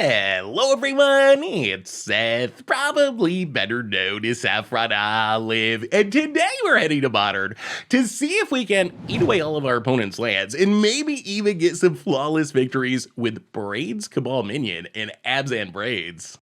Hello everyone, it's Seth, probably better known as Saffron Olive, and today we're heading to Modern to see if we can eat away all of our opponent's lands and maybe even get some flawless victories with Braids, Cabal Minion, and Abzan Braids.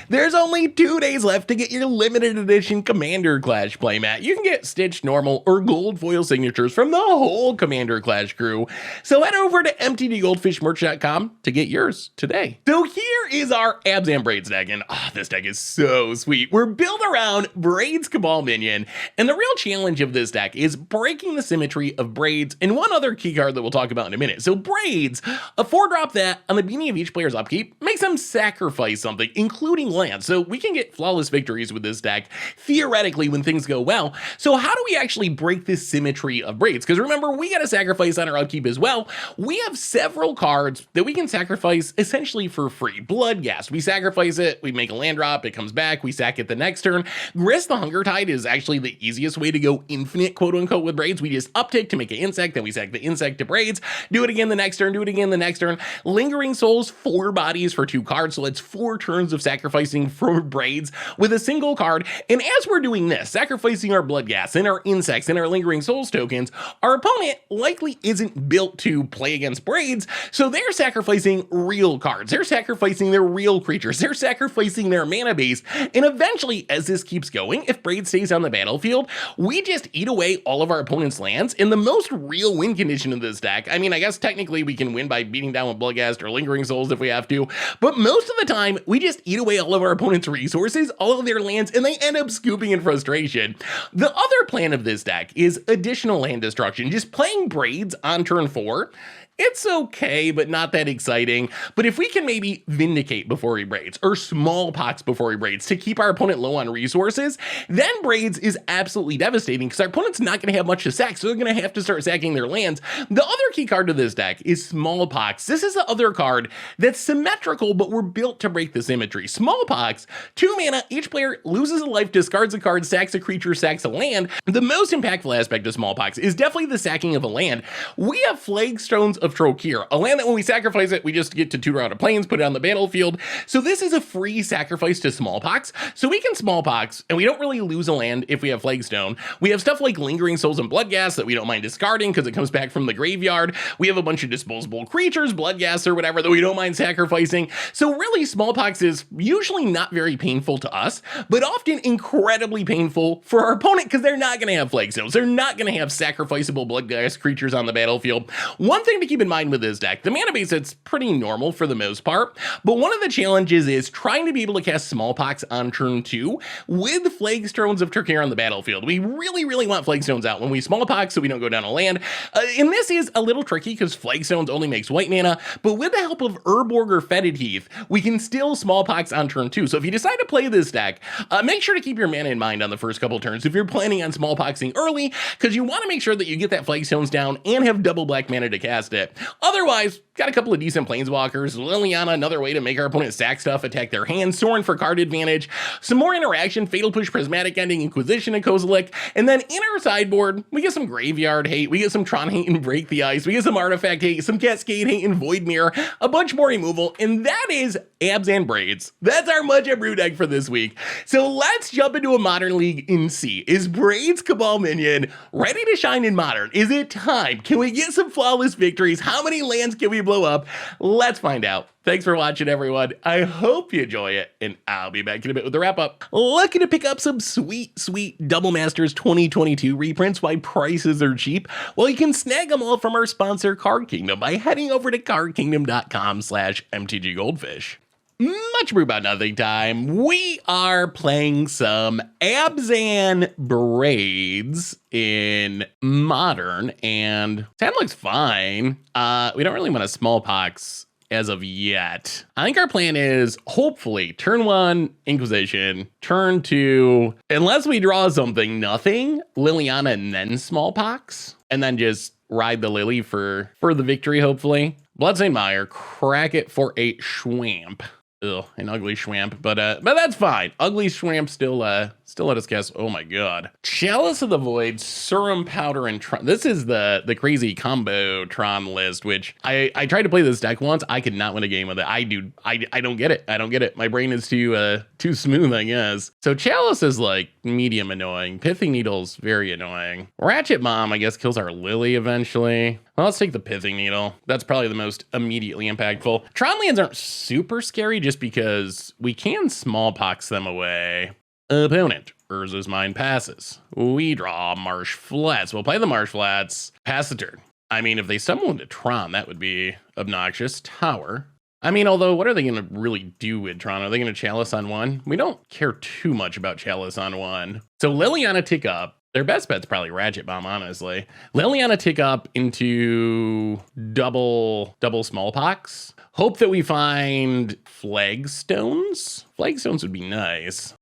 There's only 2 days left to get your limited edition Commander Clash playmat. You can get Stitch Normal or Gold Foil signatures from the whole Commander Clash crew. So head over to mtggoldfishmerch.com to get yours today. So here is our Abzan Braids deck, and this deck is so sweet. We're built around Braids, Cabal Minion, and the real challenge of this deck is breaking the symmetry of Braids and one other key card that we'll talk about in a minute. So Braids, a 4-drop that on the beginning of each player's upkeep makes them sacrifice something, including land. So we can get flawless victories with this deck, theoretically, when things go well. So how do we actually break this symmetry of Braids? Because remember, we got to sacrifice on our upkeep as well. We have several cards that we can sacrifice essentially for free. Bloodghast, we sacrifice it, we make a land drop, it comes back, we sack it the next turn. Grist the Hunger Tide is actually the easiest way to go infinite, quote unquote, with Braids. We just uptick to make an insect, then we sack the insect to Braids, do it again the next turn, do it again the next turn. Lingering Souls, 4 bodies for 2 cards, so it's 4 turns of sacrificing for Braids with a single card. And as we're doing this, sacrificing our Bloodghast and our insects and our Lingering Souls tokens, our opponent likely isn't built to play against Braids, so they're sacrificing real cards. They're sacrificing their real creatures. They're sacrificing their mana base. And eventually, as this keeps going, if Braids stays on the battlefield, we just eat away all of our opponent's lands. In the most real win condition of this deck, I mean, I guess technically we can win by beating down with Bloodghast or Lingering Souls if we have to, but most of the time, we just eat away all of our opponent's resources, all of their lands, and they end up scooping in frustration. The other plan of this deck is additional land destruction, just playing Braids on turn 4. It's okay, but not that exciting. But if we can maybe Vindicate before he Braids, or Smallpox before he Braids to keep our opponent low on resources, then Braids is absolutely devastating because our opponent's not going to have much to sack, so they're going to have to start sacking their lands. The other key card to this deck is Smallpox. This is the other card that's symmetrical, but we're built to break the symmetry. Smallpox, 2 mana, each player loses a life, discards a card, sacks a creature, sacks a land. The most impactful aspect of Smallpox is definitely the sacking of a land. We have Flagstones of Trokir, a land that when we sacrifice it, we just get to tutor out of planes, put it on the battlefield. So this is a free sacrifice to Smallpox. So we can Smallpox, and we don't really lose a land if we have Flagstone. We have stuff like Lingering Souls and Bloodghast that we don't mind discarding because it comes back from the graveyard. We have a bunch of disposable creatures, Bloodghast or whatever, that we don't mind sacrificing. So really, Smallpox is usually not very painful to us, but often incredibly painful for our opponent because they're not going to have Flagstones. They're not going to have sacrificable Bloodghast creatures on the battlefield. One thing to keep in mind with this deck, the mana base, it's pretty normal for the most part, but one of the challenges is trying to be able to cast Smallpox on turn 2 with Flagstones of Trokir on the battlefield. We really want Flagstones out when we Smallpox so we don't go down a land. And this is a little tricky because Flagstones only makes white mana, but with the help of Urborg or Fetid Heath, we can still Smallpox on turn 2. So if you decide to play this deck, make sure to keep your mana in mind on the first couple turns if you're planning on Smallpoxing early, because you want to make sure that you get that Flagstones down and have double black mana to cast it. Otherwise, got a couple of decent Planeswalkers, Liliana, another way to make our opponent sack stuff, attack their hand, Sorin for card advantage, some more interaction, Fatal Push, Prismatic Ending, Inquisition, and Kozilek, and then in our sideboard, we get some Graveyard hate, we get some Tron hate and Break the Ice, we get some Artifact hate, some Cascade hate and Void Mirror, a bunch more removal, and that is Abzan Braids. That's our Much Abrew deck for this week. So let's jump into a Modern League and see, is Braids Cabal Minion ready to shine in Modern? Is it time? Can we get some flawless victories? How many lands can we blow up? Let's find out. Thanks for watching, everyone. I hope you enjoy it, and I'll be back in a bit with the wrap-up. Looking to pick up some sweet Double Masters 2022 reprints while prices are cheap? Well, you can snag them all from our sponsor, Card Kingdom, by heading over to cardkingdom.com/mtggoldfish. Much Abrew About Nothing time. We are playing some Abzan Braids in Modern, and that looks fine. We don't really want a Smallpox as of yet. I think our plan is hopefully turn 1 Inquisition, turn 2, unless we draw something, nothing, Liliana and then Smallpox, and then just ride the Lily for the victory, hopefully. Bloodstained Mire, crack it for a Schwamp. Ugh, an ugly Schwamp, but that's fine. Ugly Schwamp still Still let us guess. Oh my god. Chalice of the Void, Serum Powder, and Tron. This is the crazy combo Tron list, which I tried to play this deck once. I could not win a game with it. I don't get it. I don't get it. My brain is too smooth, I guess. So Chalice is like medium annoying. Pithing Needle's very annoying. Ratchet Bomb, I guess, kills our Lily eventually. Well, let's take the Pithing Needle. That's probably the most immediately impactful. Tron lands aren't super scary just because we can smallpox them away. Opponent, Urza's Mind passes. We draw Marsh Flats. We'll play the Marsh Flats. Pass the turn. I mean, if they stumble into Tron, that would be obnoxious. Tower. I mean, although, what are they going to really do with Tron? Are they going to Chalice on one? We don't care too much about Chalice on one. So Liliana tick up. Their best bet's probably Ratchet Bomb, honestly. Liliana tick up into double smallpox. Hope that we find Flagstones. Flagstones would be nice.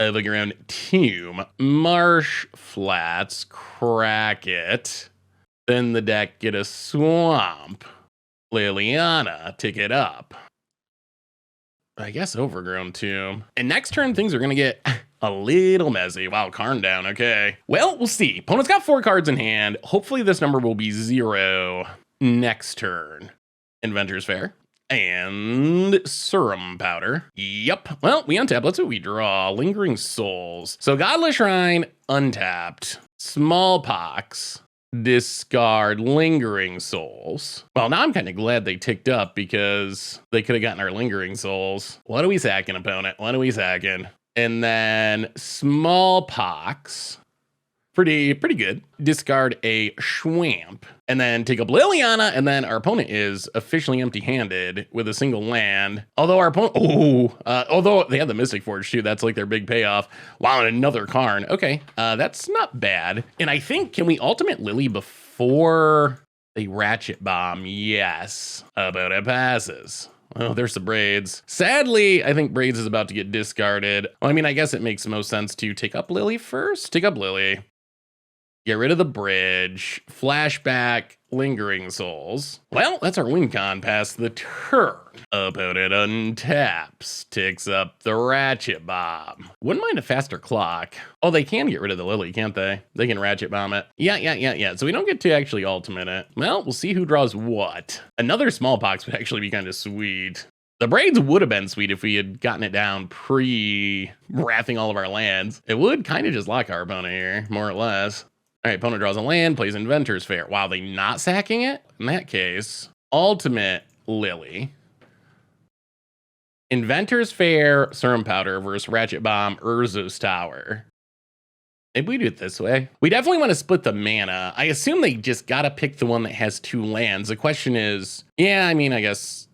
Overgrown Tomb. Marsh Flats. Crack it. Then the deck get a Swamp. Liliana tick it up. I guess Overgrown Tomb. And next turn, things are going to get a little messy. Wow, Karn down. Okay. Well, we'll see. Opponent's got 4 cards in hand. Hopefully this number will be 0 next turn. Inventor's Fair. And Serum Powder. Yep. Well, we untap. Let's see what we draw. Lingering Souls. So Godless Shrine, untapped. Smallpox. Discard Lingering Souls. Well, now I'm kind of glad they ticked up because they could have gotten our Lingering Souls. What are we sacking, opponent? What are we sacking? And then Smallpox. Pretty good. Discard a Schwamp. And then take up Liliana, and then our opponent is officially empty-handed with a single land. Although our opponent, although they had the Mystic Forge too, that's like their big payoff. Wow, and another Karn. Okay, that's not bad. And I think, can we ultimate Lily before they Ratchet Bomb? Yes. About it passes. Oh, there's the Braids. Sadly, I think Braids is about to get discarded. Well, I mean, I guess it makes most sense to take up Lily first. Take up Lily. Get rid of the bridge. Flashback. Lingering Souls. Well, that's our win con past the turn. Opponent untaps. Ticks up the Ratchet Bomb. Wouldn't mind a faster clock. Oh, they can get rid of the Lily, can't they? They can Ratchet Bomb it. Yeah. So we don't get to actually ultimate it. Well, we'll see who draws what. Another Smallpox would actually be kind of sweet. The Braids would have been sweet if we had gotten it down pre-wrathing all of our lands. It would kind of just lock our opponent here, more or less. All right, opponent draws a land, plays Inventor's Fair. Wow, they not sacking it? In that case, ultimate Lily. Inventor's Fair, Serum Powder versus Ratchet Bomb, Urza's Tower. Maybe we do it this way. We definitely want to split the mana. I assume they just got to pick the one that has 2 lands. The question is, yeah, I mean, I guess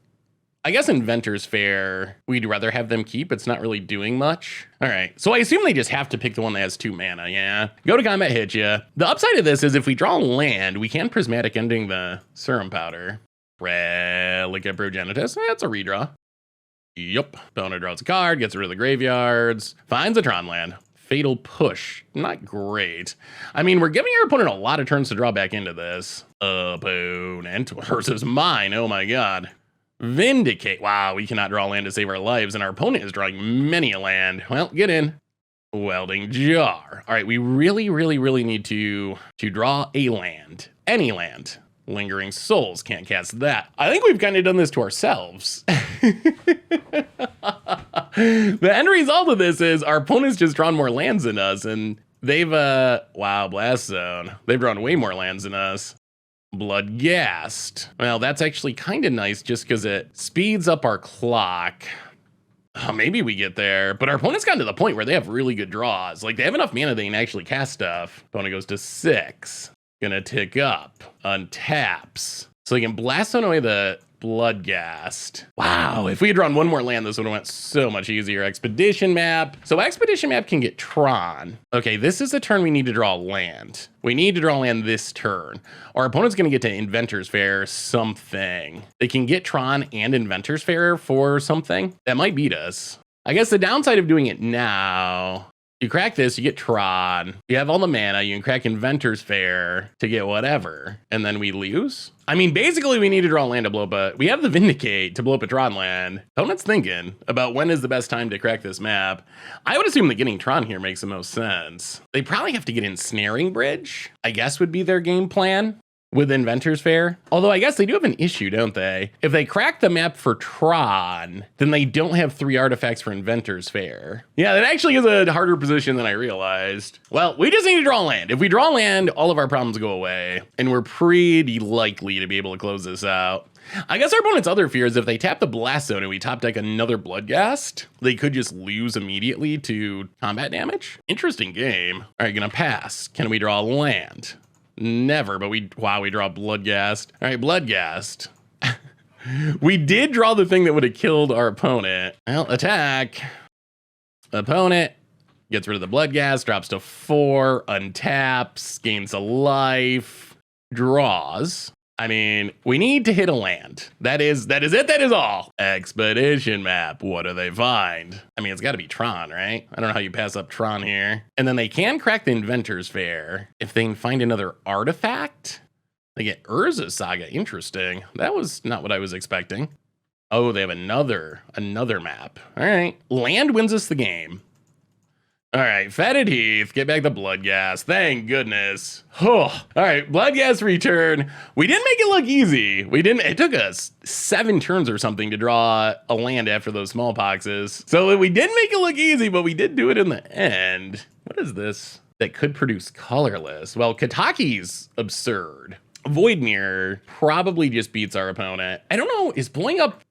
Inventor's Fair, we'd rather have them keep. It's not really doing much. All right, so I assume they just have to pick the one that has 2 mana, yeah? Go to combat, hit ya. The upside of this is if we draw land, we can Prismatic Ending the Serum Powder. Relic of Progenitus, that's a redraw. Yup, opponent draws a card, gets rid of the graveyards, finds a Tron land. Fatal Push, not great. I mean, we're giving our opponent a lot of turns to draw back into this. Opponent versus mine, oh my god. Vindicate. Wow, we cannot draw land to save our lives, and our opponent is drawing many a land. Well, get in. Welding Jar. All right, we really need to draw a land. Any land. Lingering Souls, can't cast that. I think we've kind of done this to ourselves. The end result of this is our opponent's just drawn more lands than us, and they've, wow, Blast Zone. They've drawn way more lands than us. Bloodghast. Well, that's actually kind of nice just because it speeds up our clock. Oh, maybe we get there, but our opponent's gotten to the point where they have really good draws. Like, they have enough mana they can actually cast stuff. Opponent goes to 6. Gonna tick up. Untaps. So they can blast on away the Bloodghast. Wow, if we had drawn one more land, this would have went so much easier. Expedition Map. So Expedition Map can get Tron. Okay, this is the turn we need to draw land. We need to draw land this turn. Our opponent's gonna get to Inventor's Fair something. They can get Tron and Inventor's Fair for something. That might beat us. I guess the downside of doing it now You crack this, you get Tron. You have all the mana. You can crack Inventor's Fair to get whatever. And then we lose? I mean, basically, we need to draw land to blow up we have the Vindicate to blow up a Tron land. Opponent's thinking about when is the best time to crack this map. I would assume that getting Tron here makes the most sense. They probably have to get Ensnaring Bridge, I guess would be their game plan with Inventor's Fair. Although I guess they do have an issue, don't they? If they crack the map for Tron, then they don't have 3 artifacts for Inventor's Fair. Yeah, that actually is a harder position than I realized. Well, we just need to draw land. If we draw land, all of our problems go away, and we're pretty likely to be able to close this out. I guess our opponent's other fear is if they tap the Blast Zone and we top deck another Bloodghast, they could just lose immediately to combat damage. Interesting game. All right, gonna pass. Can we draw land? Never, but we draw Bloodghast. All right, Bloodghast. We did draw the thing that would have killed our opponent. Well, attack. Opponent gets rid of the Bloodghast, drops to 4, untaps, gains a life, draws. I mean, we need to hit a land. That is it, that is all. Expedition map, what do they find? I mean, it's gotta be Tron, right? I don't know how you pass up Tron here. And then they can crack the Inventor's Fair if they can find another artifact. They get Urza Saga, interesting. That was not what I was expecting. Oh, they have another map. All right, land wins us the game. All right, Fetid Heath, get back the Bloodghast. Thank goodness. Oh, all right, Bloodghast return. We didn't make it look easy. It took us 7 turns or something to draw a land after those smallpoxes. So we didn't make it look easy, but we did do it in the end. What is this that could produce colorless? Well, Kataki's absurd. Voidmere probably just beats our opponent. I don't know, is blowing up...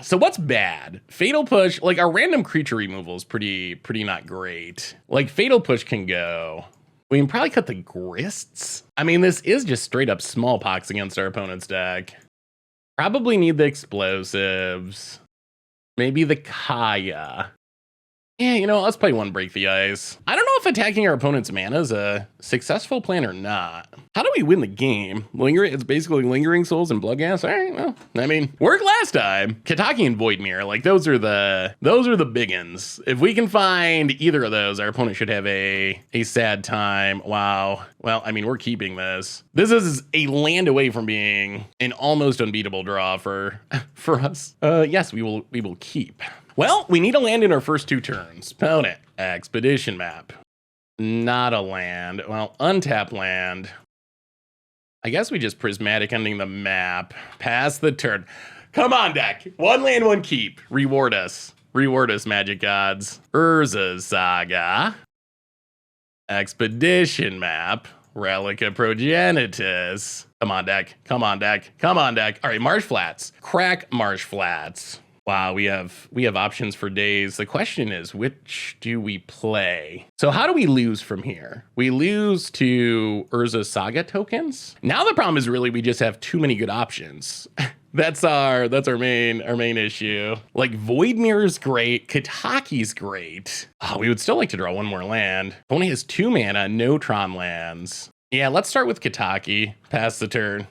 So what's bad? Fatal Push, like our random creature removal is pretty not great. Like Fatal Push can go. We can probably cut the Grists. I mean, this is just straight up smallpox against our opponent's deck. Probably need the explosives. Maybe the Kaya. Yeah, you know, let's play one Break the Ice. I don't know if attacking our opponent's mana is a successful plan or not. How do we win the game? It's basically Lingering Souls and Bloodghast. All right, well, I mean, worked last time. Kataki and Voidmere, like those are the big uns. If we can find either of those, our opponent should have a sad time. Wow. Well, I mean, we're keeping this. This is a land away from being an almost unbeatable draw for us. Yes, we will keep. Well, we need a land in our first 2 turns. Opponent, Expedition map. Not a land. Well, untap land. I guess we just Prismatic Ending the map. Pass the turn. Come on, deck. 1 land, 1 keep. Reward us. Reward us, Magic Gods. Urza Saga. Expedition map. Relica Progenitus. Come on, deck. Come on, deck. Come on, deck. All right, Marsh Flats. Crack Marsh Flats. Wow, we have options for days. The question is, which do we play? So how do we lose from here? We lose to Urza Saga tokens. Now the problem is really we just have too many good options. That's our main issue. Like Voidmire's great, Kataki's great. Oh, we would still like to draw 1 more land. Only has 2 mana, no Tron lands. Yeah, let's start with Kataki. Pass the turn.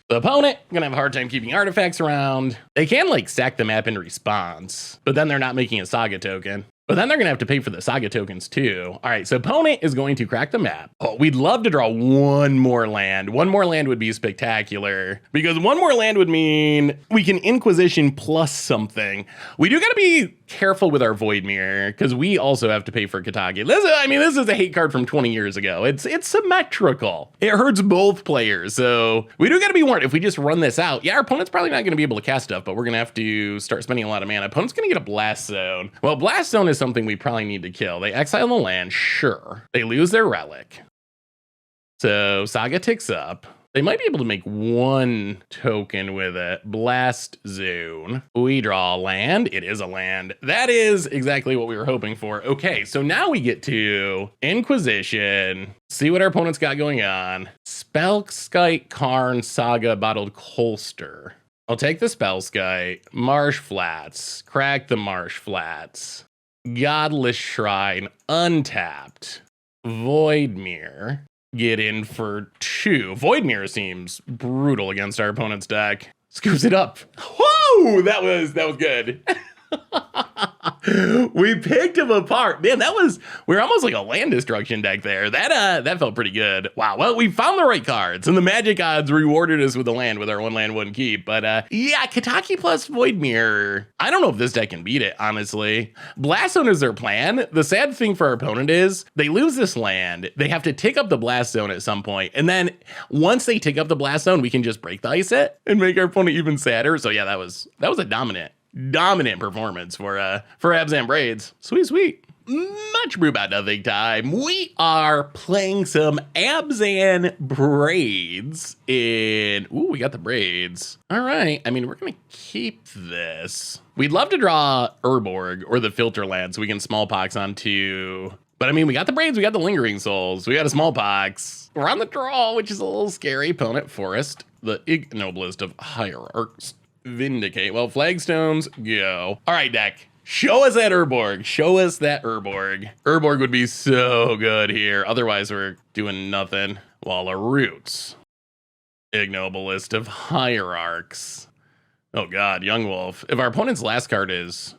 The opponent gonna have a hard time keeping artifacts around. They can like sack the map in response, but then they're not making a Saga token. But then they're gonna have to pay for the Saga tokens too. All right, so opponent is going to crack the map. Oh, we'd love to draw 1 more land. 1 more land would be spectacular because 1 more land would mean we can Inquisition plus something. We do gotta be careful with our Voidmere because we also have to pay for Kataki. This is a hate card from 20 years ago. It's symmetrical. It hurts both players, so we do gotta be warned. If we just run this out, yeah, our opponent's probably not gonna be able to cast stuff, but we're gonna have to start spending a lot of mana. Opponent's gonna get a Blast Zone. Well, Blast Zone is something we probably need to kill. They exile the land, sure. They lose their relic. So Saga ticks up. They might be able to make 1 token with it. Blast Zone. We draw a land. It is a land. That is exactly what we were hoping for. Okay, so now we get to Inquisition. See what our opponent's got going on. Spellskite, Karn, Saga, Bottled Colster. I'll take the Spellskite. Marsh Flats. Crack the Marsh Flats. Godless Shrine, untapped. Voidmere, get in for 2. Voidmere seems brutal against our opponent's deck. Scoops it up. Whoa, that was good. We picked him apart. Man, we're almost like a land destruction deck there. That felt pretty good. Wow. Well, we found the right cards, and the magic odds rewarded us with the land with our 1 land, 1 keep. But yeah, Kataki plus Void Mirror. I don't know if this deck can beat it, honestly. Blast Zone is their plan. The sad thing for our opponent is they lose this land. They have to tick up the Blast Zone at some point, and then once they tick up the Blast Zone, we can just break the ice it and make our opponent even sadder. So yeah, that was a dominant performance for Abzan Braids. Sweet. Much Abrew About Nothing time. We are playing some Abzan Braids in... Ooh, we got the Braids. All right. I mean, we're going to keep this. We'd love to draw Urborg or the Filter Land so we can Smallpox onto... But I mean, we got the Braids, we got the Lingering Souls, we got a Smallpox. We're on the draw, which is a little scary. Opponent Forest, the ignoblest of hierarchs. Vindicate. Well, Flagstones, go. All right, deck. Show us that Urborg. Show us that Urborg. Urborg would be so good here. Otherwise, we're doing nothing. Wall of Roots. Ignoblest of hierarchs. Oh god, Young Wolf. If our opponent's last card is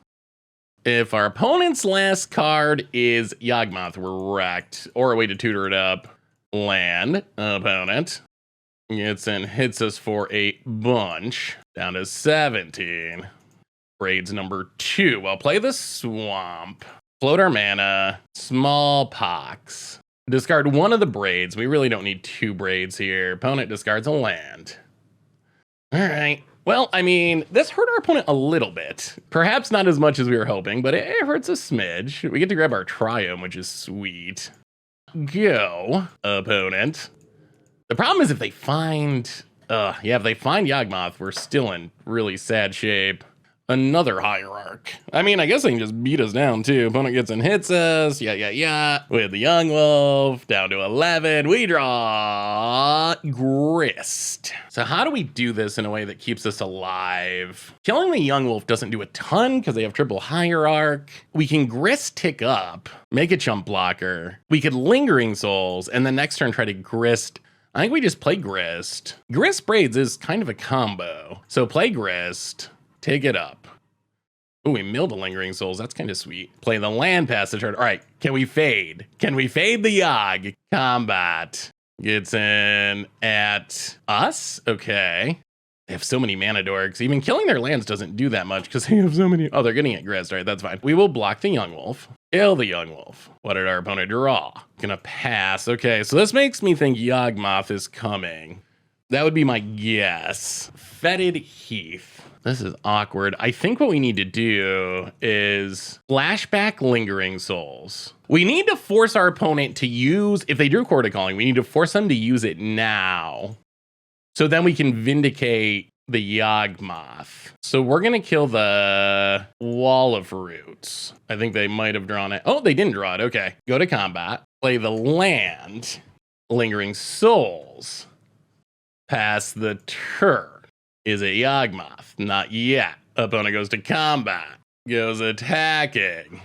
Yawgmoth, we're wrecked. Or a way to tutor it up. Land. Opponent gets in, hits us for a bunch. Down to 17. Braids number 2. Well, play the Swamp. Float our mana. Smallpox. Discard 1 of the Braids. We really don't need 2 Braids here. Opponent discards a land. All right. Well, I mean, this hurt our opponent a little bit. Perhaps not as much as we were hoping, but it hurts a smidge. We get to grab our Triome, which is sweet. Go, opponent. The problem is if they find... if they find Yawgmoth, we're still in really sad shape. Another Hierarch. I mean, I guess they can just beat us down, too. Opponent gets and hits us. Yeah. With the Young Wolf, down to 11. We draw Grist. So how do we do this in a way that keeps us alive? Killing the Young Wolf doesn't do a ton because they have triple Hierarch. We can Grist tick up, make a chump blocker. We could Lingering Souls, and then next turn try to Grist. I think we just play Grist. Grist Braids is kind of a combo. So play Grist, take it up. Ooh, we milled the Lingering Souls. That's kind of sweet. Play the land past the turn. All right, can we fade? Can we fade the Yawg? Combat gets in at us. Okay. They have so many mana dorks. Even killing their lands doesn't do that much because they have so many. Oh, they're getting it Grist. All right, that's fine. We will block the Young Wolf. Kill the Young Wolf. What did our opponent draw? Gonna pass. Okay, so this makes me think Yawgmoth is coming. That would be my guess. Fetid Heath. This is awkward. I think what we need to do is flashback Lingering Souls. We need to force our opponent to use, if they drew Chord of Calling, we need to force them to use it now. So then we can vindicate the Yawgmoth. So we're going to kill the Wall of Roots. I think they might have drawn it. Oh, they didn't draw it. Okay. Go to combat. Play the land. Lingering Souls. Pass the turn. Is it Yawgmoth? Not yet. Opponent goes to combat. Goes attacking.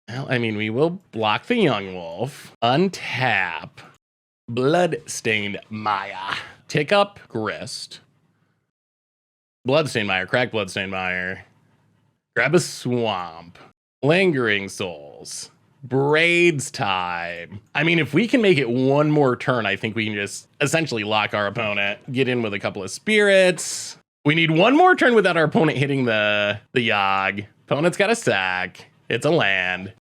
Well, I mean, we will block the Young Wolf. Untap. Bloodstained Maya. Tick up Grist. Bloodstained Mire. Crack Bloodstained Mire. Grab a Swamp. Lingering Souls. Braids time. I mean, if we can make it one more turn, I think we can just essentially lock our opponent. Get in with a couple of spirits. We need one more turn without our opponent hitting the Yawg. Opponent's got a sack. It's a land.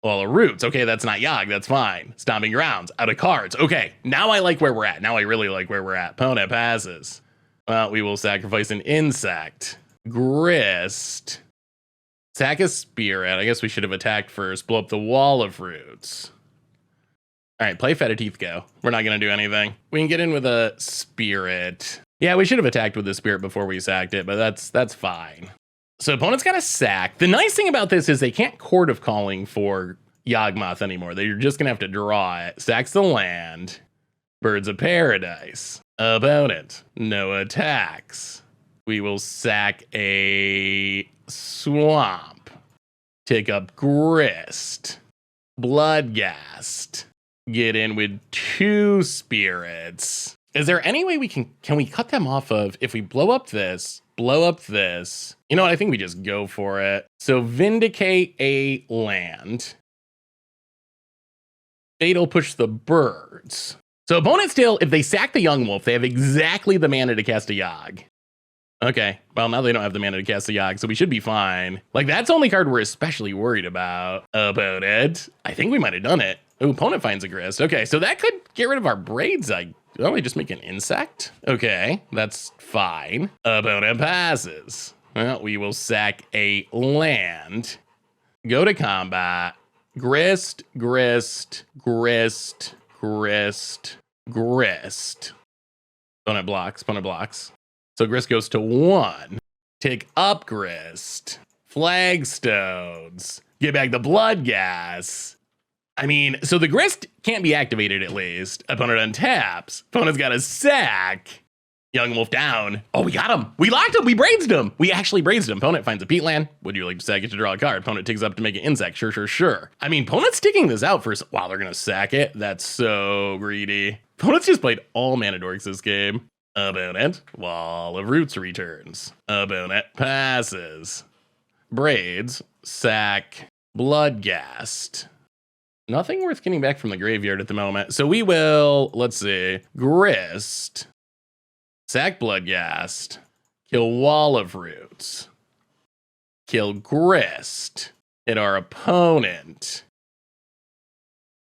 Well, a Roots. Okay, that's not Yawg. That's fine. Stomping Grounds. Out of cards. Okay, now I like where we're at. Now I really like where we're at. Opponent passes. Well, we will sacrifice an insect. Grist. Sack a Spirit. I guess we should have attacked first. Blow up the Wall of Roots. All right, play Fetid Teeth, go. We're not going to do anything. We can get in with a Spirit. Yeah, we should have attacked with the Spirit before we sacked it, but that's fine. So opponent's got a sack. The nice thing about this is they can't Chord of Calling for Yawgmoth anymore. They're just going to have to draw it. Sacks the land. Birds of Paradise. Opponent. No attacks. We will sack a Swamp. Take up Grist. Bloodghast. Get in with 2 spirits. Is there any way can we cut them off of, if we blow up this, blow up this? You know what, I think we just go for it. So Vindicate a land. Fatal Push the birds. So opponents still, if they sack the Young Wolf, they have exactly the mana to cast a Yogg. Okay, well, now they don't have the mana to cast a Yogg, so we should be fine. Like, that's the only card we're especially worried about it. I think we might have done it. Ooh, opponent finds a Grist. Okay, so that could get rid of our Braids. Oh, we just make an insect? Okay, that's fine. Opponent passes. Well, we will sack a land. Go to combat. Grist, Grist, Grist, Grist, Grist. Opponent blocks, opponent blocks. So Grist goes to 1. Take up Grist. Flagstones. Get back the blood gas. I mean, so the Grist can't be activated at least. Opponent untaps. Opponent's got a sack. Young Wolf down. Oh, we got him. We locked him. We braidsed him. We actually braidsed him. Opponent finds a peat land. Would you like to sack it to draw a card? Opponent takes up to make an insect. Sure, sure, sure. I mean, opponent's sticking this out for, wow, they're going to sack it. That's so greedy. Opponent's just played all mana dorks this game. Opponent, Wall of Roots returns. Opponent passes. Braids, sack, Bloodghast. Nothing worth getting back from the graveyard at the moment. So we will, let's see, Grist, sack Bloodghast, kill Wall of Roots, kill Grist, hit our opponent,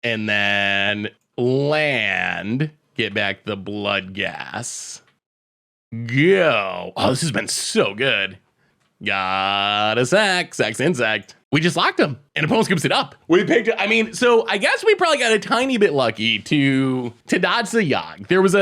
and then land, get back the Bloodghast. Go. Oh, this has been so good. Got a sack, sack's insect. We just locked him, and opponent scoops it up. We picked it. I mean, so I guess we probably got a tiny bit lucky to dodge the Yogg. There was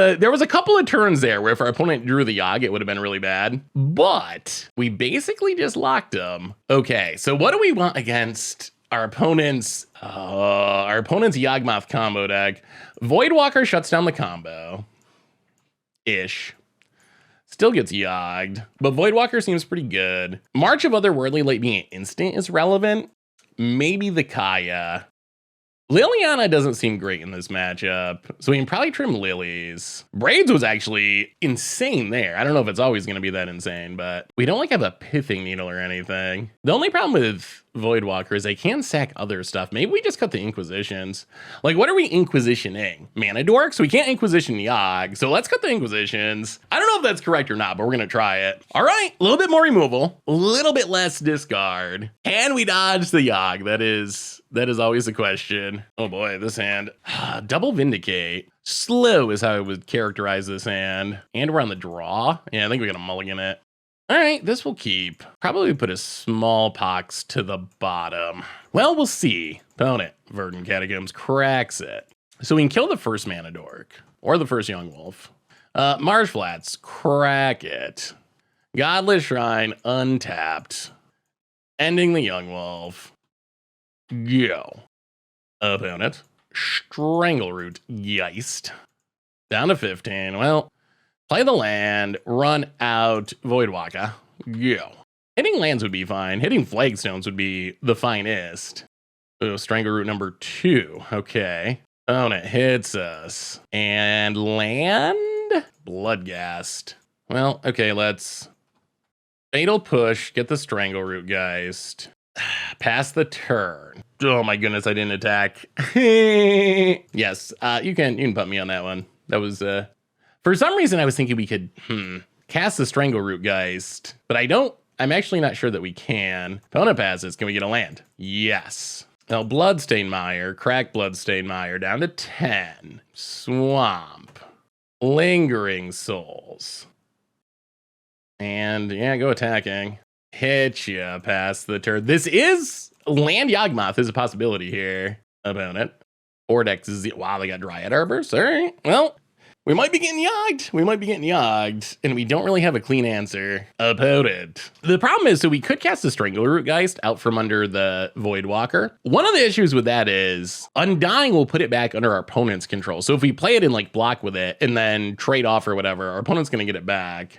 a couple of turns there where if our opponent drew the Yogg, it would have been really bad. But we basically just locked him. Okay, so what do we want against our opponent's Yawgmoth combo deck? Voidwalker shuts down the combo. Ish. Still gets Yogged, but Voidwalker seems pretty good. March of Otherworldly Light being an instant is relevant. Maybe the Kaya. Liliana doesn't seem great in this matchup, so we can probably trim Lilies. Braids was actually insane there. I don't know if it's always going to be that insane, but we don't like have a Pithing Needle or anything. The only problem with Voidwalker is they can sack other stuff. Maybe we just cut the Inquisitions. Like, what are we Inquisitioning? Mana Dorks? We can't Inquisition Yogg, so let's cut the Inquisitions. I don't know if that's correct or not, but we're going to try it. All right, a little bit more removal, a little bit less discard. Can we dodge the Yogg? That is always a question. Oh boy, this hand. Double Vindicate. Slow is how I would characterize this hand. And we're on the draw. Yeah, I think we got a mulligan it. All right, this will keep. Probably put a Smallpox to the bottom. Well, we'll see. Opponent, Verdant Catacombs, cracks it. So we can kill the first Mana Dork. Or the first Young Wolf. Marsh Flats, crack it. Godless Shrine, untapped. Ending the Young Wolf. Go. Opponent, Strangleroot Geist. Down to 15. Well, play the land, run out Voidwalker. Go. Hitting lands would be fine. Hitting Flagstones would be the finest. Oh, Strangleroot number 2. Okay. Opponent hits us. And land? Bloodghast. Well, okay, let's Fatal Push, get the Strangleroot Geist. Pass the turn. Oh my goodness, I didn't attack. Yes, you can put me on that one. That was for some reason I was thinking we could cast the Strangleroot Geist, but I'm actually not sure that we can. Opponent passes, can we get a land? Yes. Now Bloodstained Mire, crack Bloodstained Mire down to 10. Swamp. Lingering Souls. And yeah, go attacking. Hit ya past the turn. This is land Yawgmoth is a possibility here. Opponent. Vortex is wow, they got Dryad Arbors. All right. Well, we might be getting Yogged. We might be getting Yogged, and we don't really have a clean answer. Opponent. The problem is, so we could cast the Strangleroot Geist out from under the Voidwalker. One of the issues with that is Undying will put it back under our opponent's control. So if we play it and like block with it and then trade off or whatever, our opponent's gonna get it back.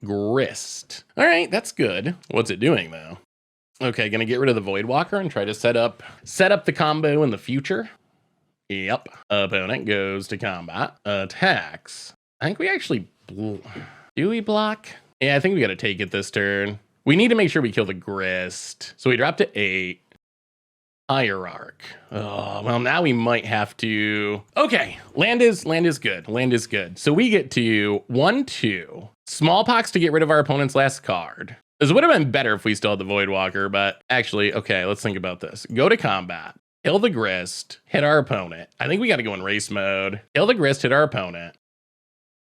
Grist. All right, that's good. What's it doing though? Okay, gonna get rid of the Voidwalker and try to set up the combo in the future. Yep. Opponent goes to combat, attacks. I think we actually, do we block? Yeah, I think we got to take it this turn. We need to make sure we kill the Grist. So we drop to 8. Hierarch. Oh, well, now we might have to. Okay, land is good. Land is good. So we get to 1-2. Smallpox to get rid of our opponent's last card. This would have been better if we still had the Voidwalker, but actually, okay, let's think about this. Go to combat. Kill the Grist. Hit our opponent. I think we got to go in race mode. Kill the Grist. Hit our opponent.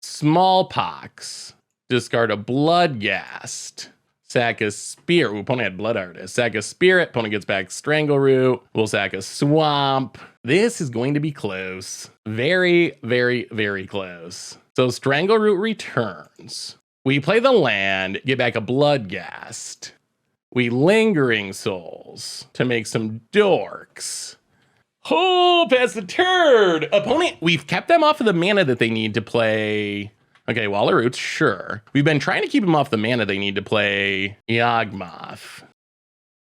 Smallpox. Discard a Bloodghast. Sack a Spirit. Ooh, opponent had Blood Artist. Sack a Spirit. Opponent gets back Strangleroot. We'll sack a Swamp. This is going to be close. Very, very, very close. So Strangleroot returns. We play the land, get back a Bloodghast. We Lingering Souls to make some dorks. Oh, pass the turn. Opponent, we've kept them off of the mana that they need to play. Okay, Wall of Roots, sure. We've been trying to keep them off the mana they need to play Yawgmoth.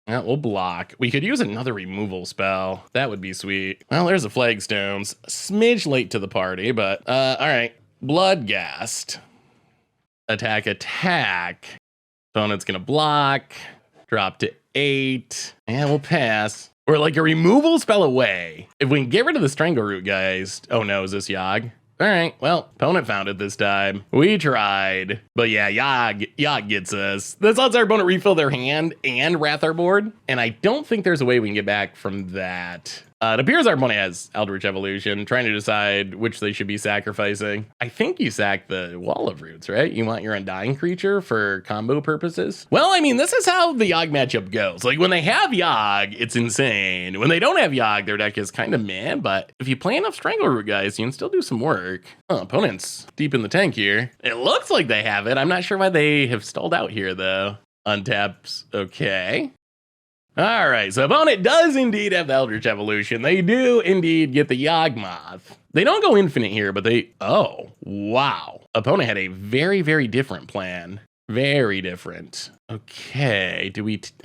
Yeah, we'll block. We could use another removal spell. That would be sweet. Well, there's the Flagstones. Smidge late to the party, but all right. Bloodghast. Attack, attack. Opponent's gonna block. Drop to 8. And we'll pass. We're like a removal spell away. If we can get rid of the Strangleroot, guys. Oh no, is this Yogg? All right, well, opponent found it this time. We tried, but yeah, Yogg gets us. This lets our opponent refill their hand and wrath our board, and I don't think there's a way we can get back from that. It appears our opponent has Eldritch Evolution, trying to decide which they should be sacrificing. I think you sack the Wall of Roots, right? You want your Undying creature for combo purposes? Well, I mean, this is how the Yogg matchup goes. Like, when they have Yogg, it's insane. When they don't have Yogg, their deck is kind of meh, but if you play enough Strangleroot, guys, you can still do some work. Oh, opponent's deep in the tank here. It looks like they have it. I'm not sure why they have stalled out here, though. Untaps, okay. All right, so opponent does indeed have the Eldritch Evolution. They do indeed get the Yawgmoth. They don't go infinite here, but they, oh, wow. Opponent had a very, very different plan. Very different. Okay,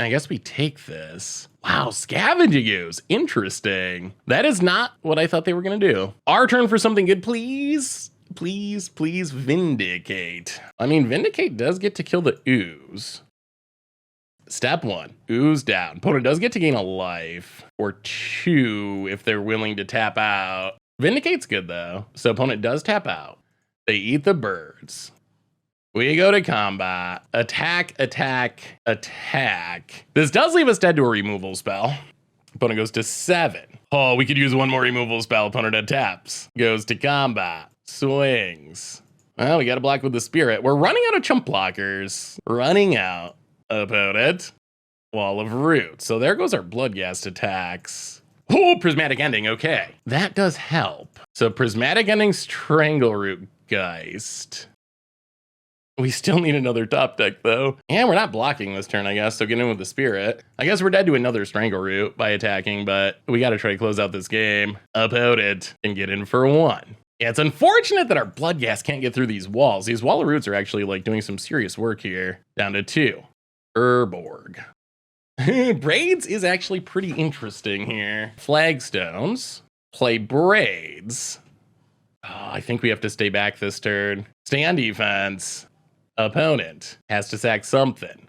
I guess we take this. Wow, Scavenging Ooze, interesting. That is not what I thought they were gonna do. Our turn for something good, please. Please, please, Vindicate. I mean, Vindicate does get to kill the Ooze. Step 1, Ooze down. Opponent does get to gain a life, or 2 if they're willing to tap out. Vindicate's good though, so opponent does tap out. They eat the birds. We go to combat. Attack, attack, attack. This does leave us dead to a removal spell. Opponent goes to 7. Oh, we could use one more removal spell. Opponent taps. Goes to combat. Swings. Well, we got to block with the Spirit. We're running out of chump blockers. Running out. Opponent. Wall of Roots. So there goes our Bloodghast attacks. Oh, Prismatic Ending. Okay. That does help. So Prismatic Ending, Strangleroot Geist. We still need another top deck, though. And we're not blocking this turn, I guess, so get in with the Spirit. I guess we're dead to another Strangleroot by attacking, but we got to try to close out this game. Opponent can get in for 1. Yeah, it's unfortunate that our Bloodghast can't get through these walls. These Wall of Roots are actually, like, doing some serious work here. Down to 2. Urborg. Braids is actually pretty interesting here. Flagstones. Play Braids. Oh, I think we have to stay back this turn. Stay on defense. Opponent has to sack something.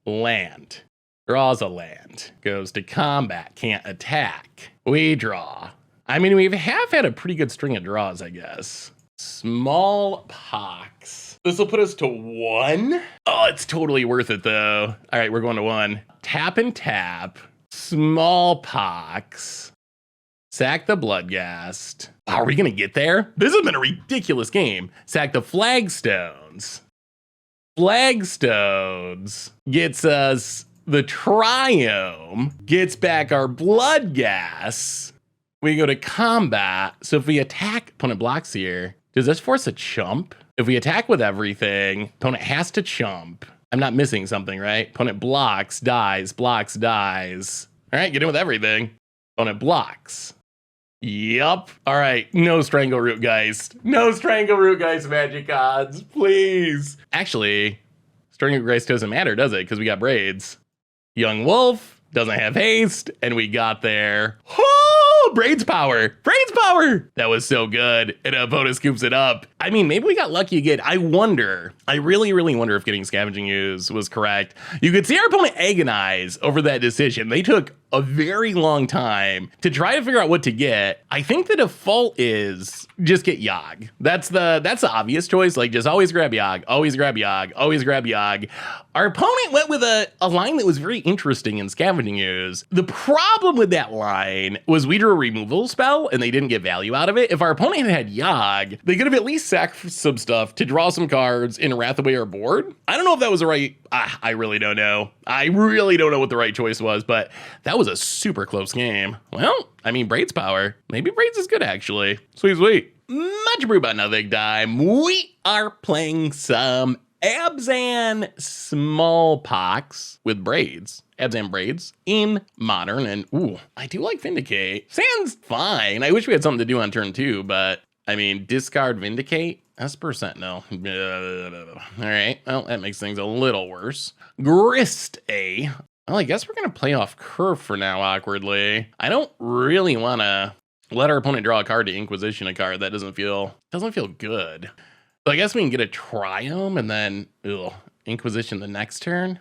Land. Draws a land. Goes to combat. Can't attack. We draw. I mean, we have had a pretty good string of draws, I guess. Smallpox. This will put us to 1. Oh, it's totally worth it, though. All right, we're going to 1. Tap and tap. Smallpox. Sack the Bloodghast. Wow, are we going to get there? This has been a ridiculous game. Sack the Flagstones. Flagstones gets us the Triome. Gets back our Bloodghast. We go to combat. So if we attack, opponent blocks here. Does this force a chump? If we attack with everything, opponent has to chump. I'm not missing something, right? Opponent blocks, dies, blocks, dies. All right, get in with everything. Opponent blocks. Yup. All right, no Strangleroot Geist. No Strangleroot Geist magic odds, please. Actually, Strangleroot Geist doesn't matter, does it? Because we got Braids. Young Wolf doesn't have haste, and we got there. Oh, Braids power. Braids power. That was so good. And opponent scoops it up. I mean, maybe we got lucky again. I really, really wonder if getting Scavenging Ooze was correct. You could see our opponent agonize over that decision. They took a very long time to try to figure out what to get. I think the default is just get Yogg. That's the obvious choice. Like, just always grab Yogg, always grab Yogg, always grab Yogg. Our opponent went with a line that was very interesting in Scavenging Ooze. The problem with that line was we drew a removal spell and they didn't get value out of it. If our opponent had Yogg, they could have at least sacked some stuff to draw some cards and wrath away our board. I don't know if that was the right, I really don't know. I really don't know what the right choice was, but that was a super close game. Well, I mean, Braids power. Maybe Braids is good, actually. Sweet, sweet. Much Abrew About Nothing time. We are playing some Abzan Smallpox with Braids. Abzan Braids in Modern, and ooh, I do like Vindicate. Sand's fine. I wish we had something to do on turn 2, but I mean, discard Vindicate. Esper Sentinel. All right, well, that makes things a little worse. Grist A. Well, I guess we're gonna play off curve for now, awkwardly. I don't really wanna let our opponent draw a card to Inquisition a card. That doesn't feel good. So I guess we can get a Triome and then Inquisition the next turn.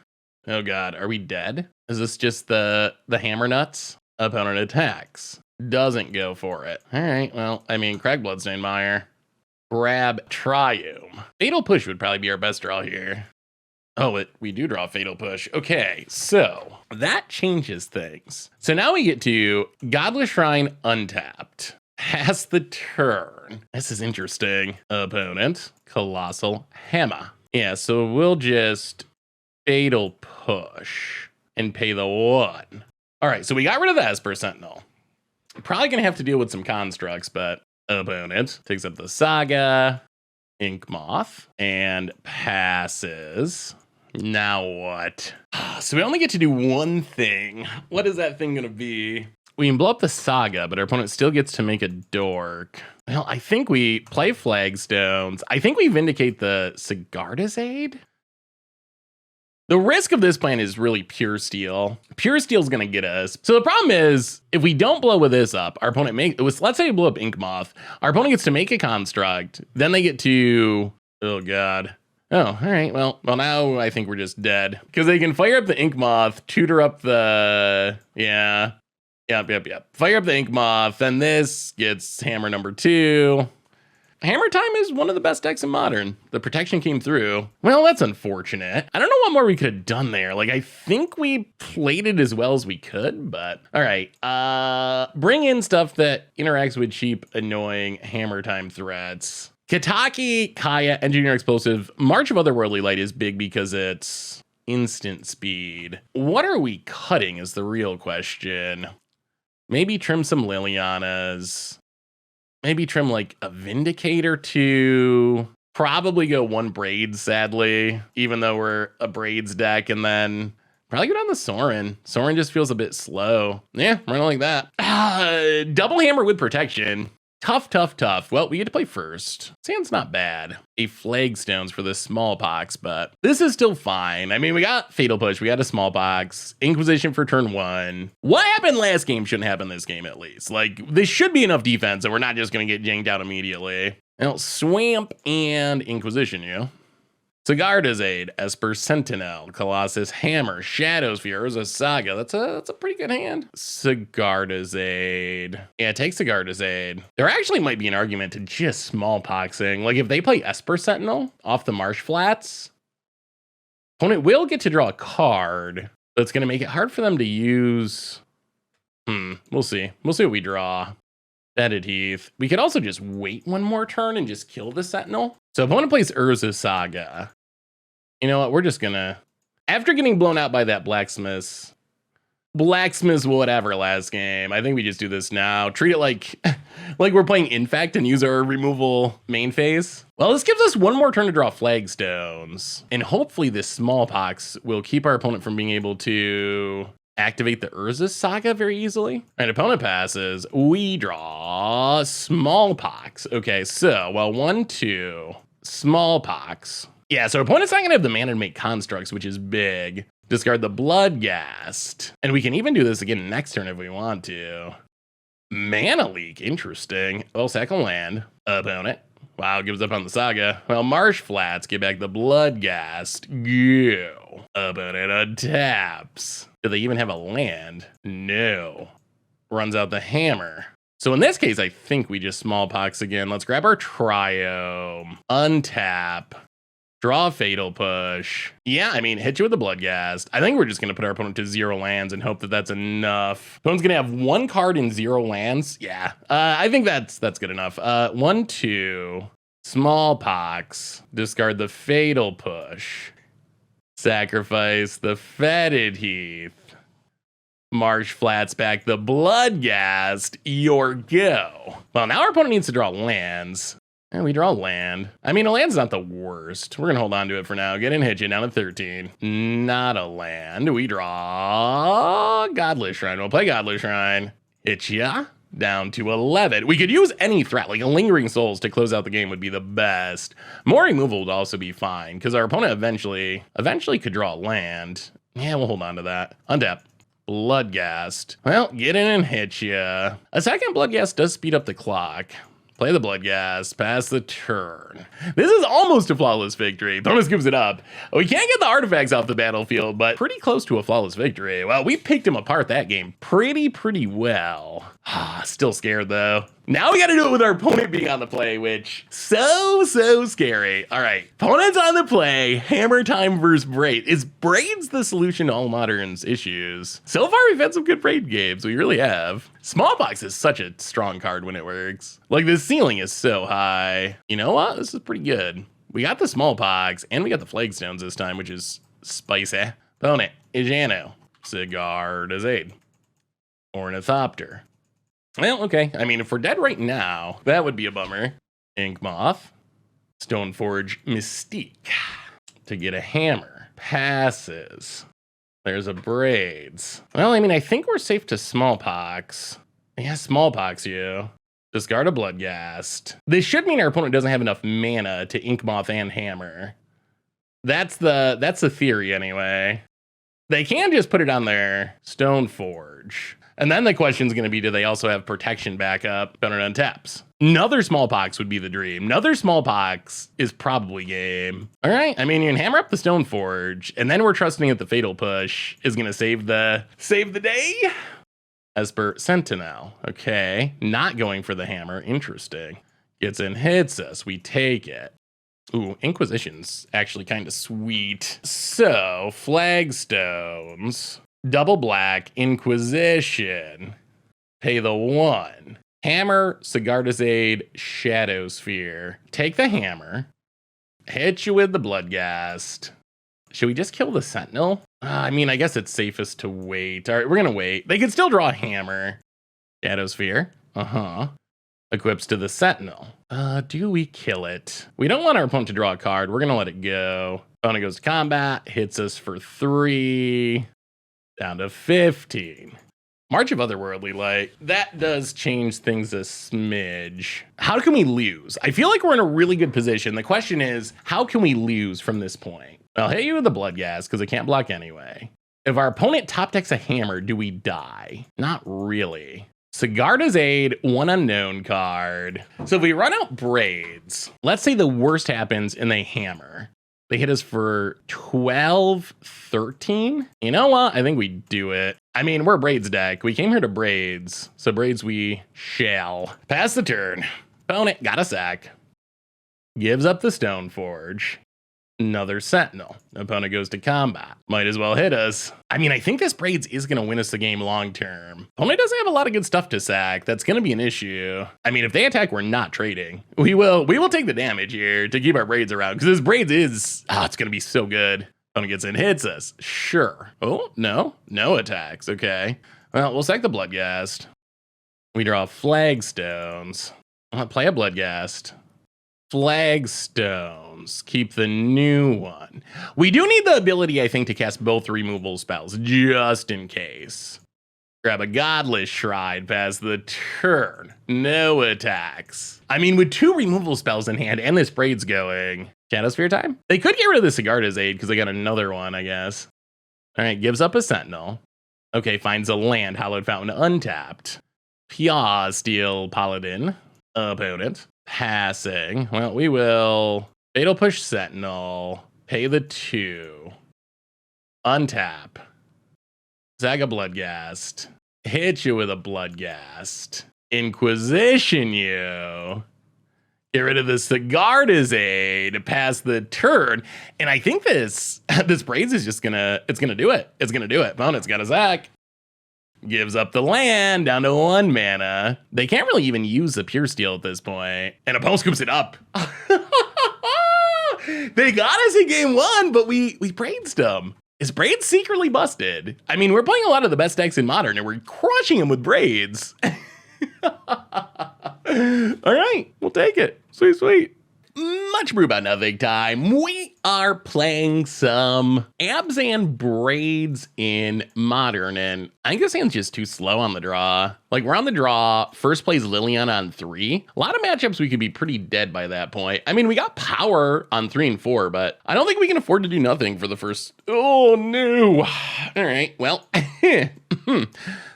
Oh god, are we dead? Is this just the hammer nuts? Opponent attacks. Doesn't go for it. All right, well, I mean, Crag Bloodstained Mire. Grab Triome. Fatal Push would probably be our best draw here. Oh, we do draw Fatal Push. Okay, so that changes things. So now we get to Godless Shrine untapped. Pass the turn. This is interesting. Opponent, Colossal Hammer. Yeah, so we'll just Fatal Push and pay the 1. All right, so we got rid of the Esper Sentinel. Probably gonna have to deal with some constructs, but opponent takes up the Saga, Ink Moth, and passes. Now what? So we only get to do one thing. What is that thing gonna be? We can blow up the Saga, but our opponent still gets to make a dork. Well, I think we play Flagstones. I think we Vindicate the Sigarda's Aid. The risk of this plan is really Pure Steel. Pure Steel's gonna get us. So the problem is, if we don't blow with this up, our opponent let's say we blow up Ink Moth, our opponent gets to make a construct, then they get to, oh god. Oh, all right, well now I think we're just dead. Because they can fire up the Ink Moth, tutor up the, Yep. Fire up the Ink Moth, then this gets hammer number 2. Hammer Time is one of the best decks in Modern. The protection came through. Well, that's unfortunate. I don't know what more we could have done there. Like, I think we played it as well as we could, but all right. Bring in stuff that interacts with cheap, annoying Hammer Time threats. Kataki, Kaya, Engineer Explosive. March of Otherworldly Light is big because it's instant speed. What are we cutting is the real question. Maybe trim some Lilianas. Maybe trim like a Vindicate or 2. Probably go 1 Braids, sadly, even though we're a Braids deck. And then probably go down the Sorin. Sorin just feels a bit slow. Yeah, running like that. Double Hammer with protection. Tough. Well, we get to play first. Sand's not bad. A Flagstones for the Smallpox, but this is still fine. I mean, we got Fatal Push, we got a Smallpox, Inquisition for turn 1. What happened last game shouldn't happen this game, at least. Like, this should be enough defense, and we're not just gonna get janked out immediately. Now, Swamp and Inquisition, you. Sigarda's Aid, Esper Sentinel, Colossus Hammer, Shadow Sphere, Urza Saga. That's a pretty good hand. Sigarda's Aid. Yeah, take Sigarda's Aid. There actually might be an argument to just Smallpoxing. Like, if they play Esper Sentinel off the Marsh Flats, opponent will get to draw a card. So it's going to make it hard for them to use. We'll see. We'll see what we draw. Bedded Heath. We could also just wait one more turn and just kill the Sentinel. So if opponent plays Urza Saga, you know what? We're just gonna, after getting blown out by that blacksmith's whatever last game, I think we just do this now. Treat it like we're playing Infect and use our removal main phase. Well, this gives us one more turn to draw Flagstones. And hopefully this Smallpox will keep our opponent from being able to activate the Urza Saga very easily. All right, opponent passes. We draw Smallpox. Okay, so, well, 1, 2, Smallpox. Yeah, so opponent's not gonna have the mana to make constructs, which is big. Discard the Bloodghast. And we can even do this again next turn if we want to. Mana Leak, interesting. Well, second land, opponent. Wow, gives up on the Saga. Well, Marsh Flats, get back the Bloodghast. Go. Opponent untaps. Do they even have a land? No. Runs out the Hammer. So in this case, I think we just Smallpox again. Let's grab our Triome. Untap. Draw a Fatal Push. Yeah, I mean, hit you with the Bloodghast. I think we're just going to put our opponent to 0 lands and hope that that's enough. Opponent's going to have 1 card in 0 lands. Yeah, I think that's good enough. 1, 2, Smallpox. Discard the Fatal Push. Sacrifice the Fetid Heath. Marsh Flats back the Bloodghast. Your go. Well, now our opponent needs to draw lands. And we draw land. I mean, a land's not the worst. We're going to hold on to it for now. Get in, hit you down to 13. Not a land. We draw Godless Shrine. We'll play Godless Shrine. Hit ya down to 11. We could use any threat, like a Lingering Souls to close out the game would be the best. More removal would also be fine, because our opponent eventually could draw a land. Yeah, we'll hold on to that. Untap. Bloodghast. Well, get in and hit ya. A second Bloodghast does speed up the clock. Play the Bloodghast, pass the turn. This is almost a flawless victory. Bonus gives it up. We can't get the artifacts off the battlefield, but pretty close to a flawless victory. Well, we picked him apart that game pretty well. Still scared though. Now we got to do it with our opponent being on the play, which so scary. All right, opponent's on the play. Hammer time versus Braid. Is Braids the solution to all Modern's issues? So far, we've had some good Braid games. We really have. Smallpox is such a strong card when it works. Like, the ceiling is so high. You know what? This is pretty good. We got the Smallpox, and we got the Flagstones this time, which is spicy. Opponent, Ijano. Cigar Dazade. Ornithopter. Well, okay. I mean, if we're dead right now, that would be a bummer. Ink Moth. Stoneforge Mystique. To get a hammer. Passes. There's a Braids. Well, I mean, I think we're safe to Smallpox. Yeah, Smallpox you. Discard a Bloodghast. This should mean our opponent doesn't have enough mana to Ink Moth and Hammer. That's the theory anyway. They can just put it on their Stoneforge. And then the question's going to be, do they also have protection backup? Opponent untaps. Another Smallpox would be the dream. Another Smallpox is probably game. All right, I mean, you can hammer up the Stoneforge, and then we're trusting that the Fatal Push is going to save the day. Esper Sentinel. Okay, not going for the hammer. Interesting. Gets in, hits us. We take it. Ooh, Inquisition's actually kind of sweet. So, Flagstones. Double black, Inquisition. Pay the 1. Hammer, Sigardazade, Shadow Sphere. Take the hammer. Hit you with the Bloodghast. Should we just kill the Sentinel? I mean, I guess it's safest to wait. All right, we're going to wait. They could still draw a hammer. Shadow Sphere. Equips to the Sentinel. Do we kill it? We don't want our opponent to draw a card. We're going to let it go. Opponent goes to combat. Hits us for 3. Down to 15. March of Otherworldly Light. That does change things a smidge. How can we lose? I feel like we're in a really good position. The question is, how can we lose from this point? I'll hit you with the Bloodghast because it can't block anyway. If our opponent top decks a hammer, do we die? Not really. Sigardazade, 1 unknown card. So if we run out Braids, let's say the worst happens and they hammer. They hit us for 12, 13. You know what? I think we do it. I mean, we're a Braids deck. We came here to Braids. So Braids we shall. Pass the turn. Opponent got a sack. Gives up the Stoneforge. Another Sentinel. Opponent goes to combat. Might as well hit us. I mean, I think this Braids is going to win us the game long term. Opponent doesn't have a lot of good stuff to sack. That's going to be an issue. I mean, if they attack, we're not trading. We will take the damage here to keep our Braids around because this Braids is, it's going to be so good. Opponent gets in, hits us. Sure. Oh, no attacks. Okay. Well, we'll sack the Bloodghast. We draw Flagstones. Play a Bloodghast. Flagstones. Keep the new one. We do need the ability, I think, to cast both removal spells, just in case. Grab a Godless Shrine, pass the turn. No attacks. I mean, with 2 removal spells in hand and this Braids going, Shadowsphere time? They could get rid of the Sigardazade because they got another one, I guess. All right, gives up a Sentinel. Okay, finds a land, Hallowed Fountain untapped. Pia Steel Paladin. Opponent. Passing. Well, we will Fatal Push Sentinel. Pay the 2. Untap. Zaga Bloodghast. Hit you with a Bloodghast. Inquisition you. Get rid of the Sigarda's to pass the turn. And I think this Braids is just gonna do it. It's gonna do it. Opponent's got a Zac. Gives up the land down to 1 mana. They can't really even use the Pure Steel at this point. And opponent scoops it up. They got us in game 1, but we Braids them. Is Braids secretly busted? I mean, we're playing a lot of the best decks in Modern, and we're crushing them with Braids. All right, we'll take it. Sweet, sweet. Much Abrew About Nothing time. We are playing some Abzan Braids in Modern, and I think this hand's just too slow on the draw. Like, we're on the draw, first plays Liliana on 3. A lot of matchups we could be pretty dead by that point. I mean, we got power on 3 and 4, but I don't think we can afford to do nothing for the first... Oh, no. All right, well...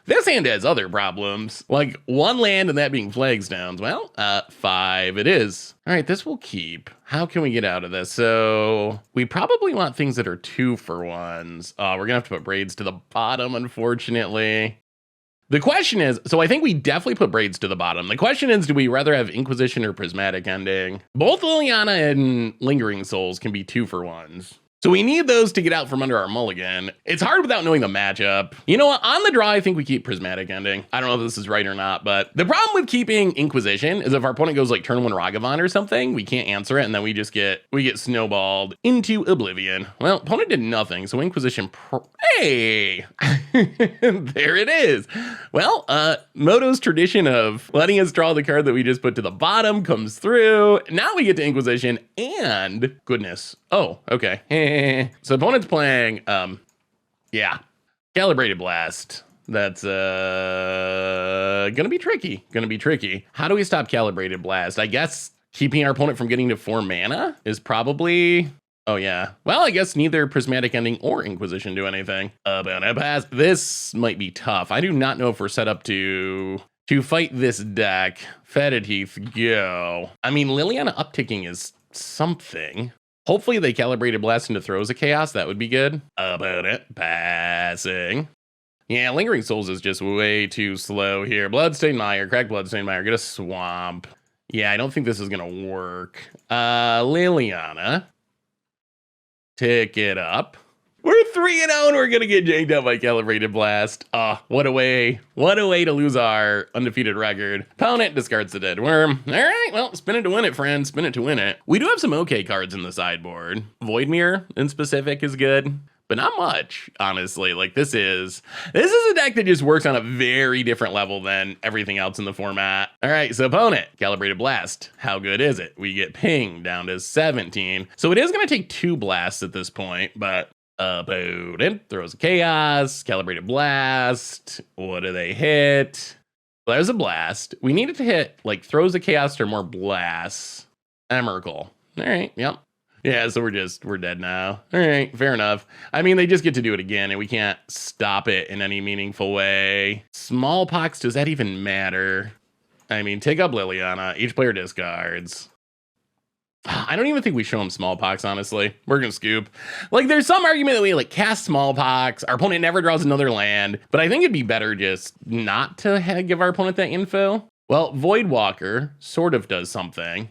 This hand has other problems, like 1 land and that being Flagstones. Well, 5 it is. All right, this will keep. How can we get out of this? So we probably want things that are 2-for-1s. We're gonna have to put Braids to the bottom, unfortunately. The question is, so I think we definitely put Braids to the bottom. The question is, do we rather have Inquisition or Prismatic Ending? Both Liliana and Lingering Souls can be 2-for-1s. So we need those to get out from under our mulligan. It's hard without knowing the matchup. You know what? On the draw, I think we keep Prismatic Ending. I don't know if this is right or not, but the problem with keeping Inquisition is if our opponent goes like turn 1 Ragavan or something, we can't answer it, and then we get snowballed into oblivion. Well, opponent did nothing, so Inquisition hey! There it is. Well, Moto's tradition of letting us draw the card that we just put to the bottom comes through. Now we get to Inquisition, and goodness. Oh, okay. So opponent's playing, yeah, Calibrated Blast. That's gonna be tricky. How do we stop Calibrated Blast? I guess keeping our opponent from getting to 4 mana is probably... Oh, yeah. Well, I guess neither Prismatic Ending or Inquisition do anything. Pass. This might be tough. I do not know if we're set up to fight this deck. Fetid Heath, go. I mean, Liliana upticking is something. Hopefully they Calibrated Blast into Throes of Chaos. That would be good. Passing. Yeah, Lingering Souls is just way too slow here. Bloodstained Mire, crack Bloodstained Mire, get a Swamp. Yeah, I don't think this is gonna work. Liliana. Tick it up. We're 3-0 and we're gonna get janked out by Calibrated Blast. What a way to lose our undefeated record. Opponent discards the Dead Worm. All right, well, spin it to win it, friend. Spin it to win it. We do have some okay cards in the sideboard. Void Mirror in specific is good, but not much, honestly. Like this is a deck that just works on a very different level than everything else in the format. All right, so opponent, Calibrated Blast. How good is it? We get ping down to 17. So it is gonna take 2 blasts at this point, but opponent throws Chaos, Calibrated Blast. What do they hit? Well, there's a blast. We needed to hit like throws of Chaos or more blasts. Emrakul. All right, yep. Yeah, so we're dead now. All right, fair enough. I mean, they just get to do it again, and we can't stop it in any meaningful way. Smallpox, does that even matter? I mean, take up Liliana. Each player discards. I don't even think we show him Smallpox, honestly. We're gonna scoop. Like, there's some argument that we, like, cast Smallpox. Our opponent never draws another land. But I think it'd be better just not to give our opponent that info. Well, Voidwalker sort of does something.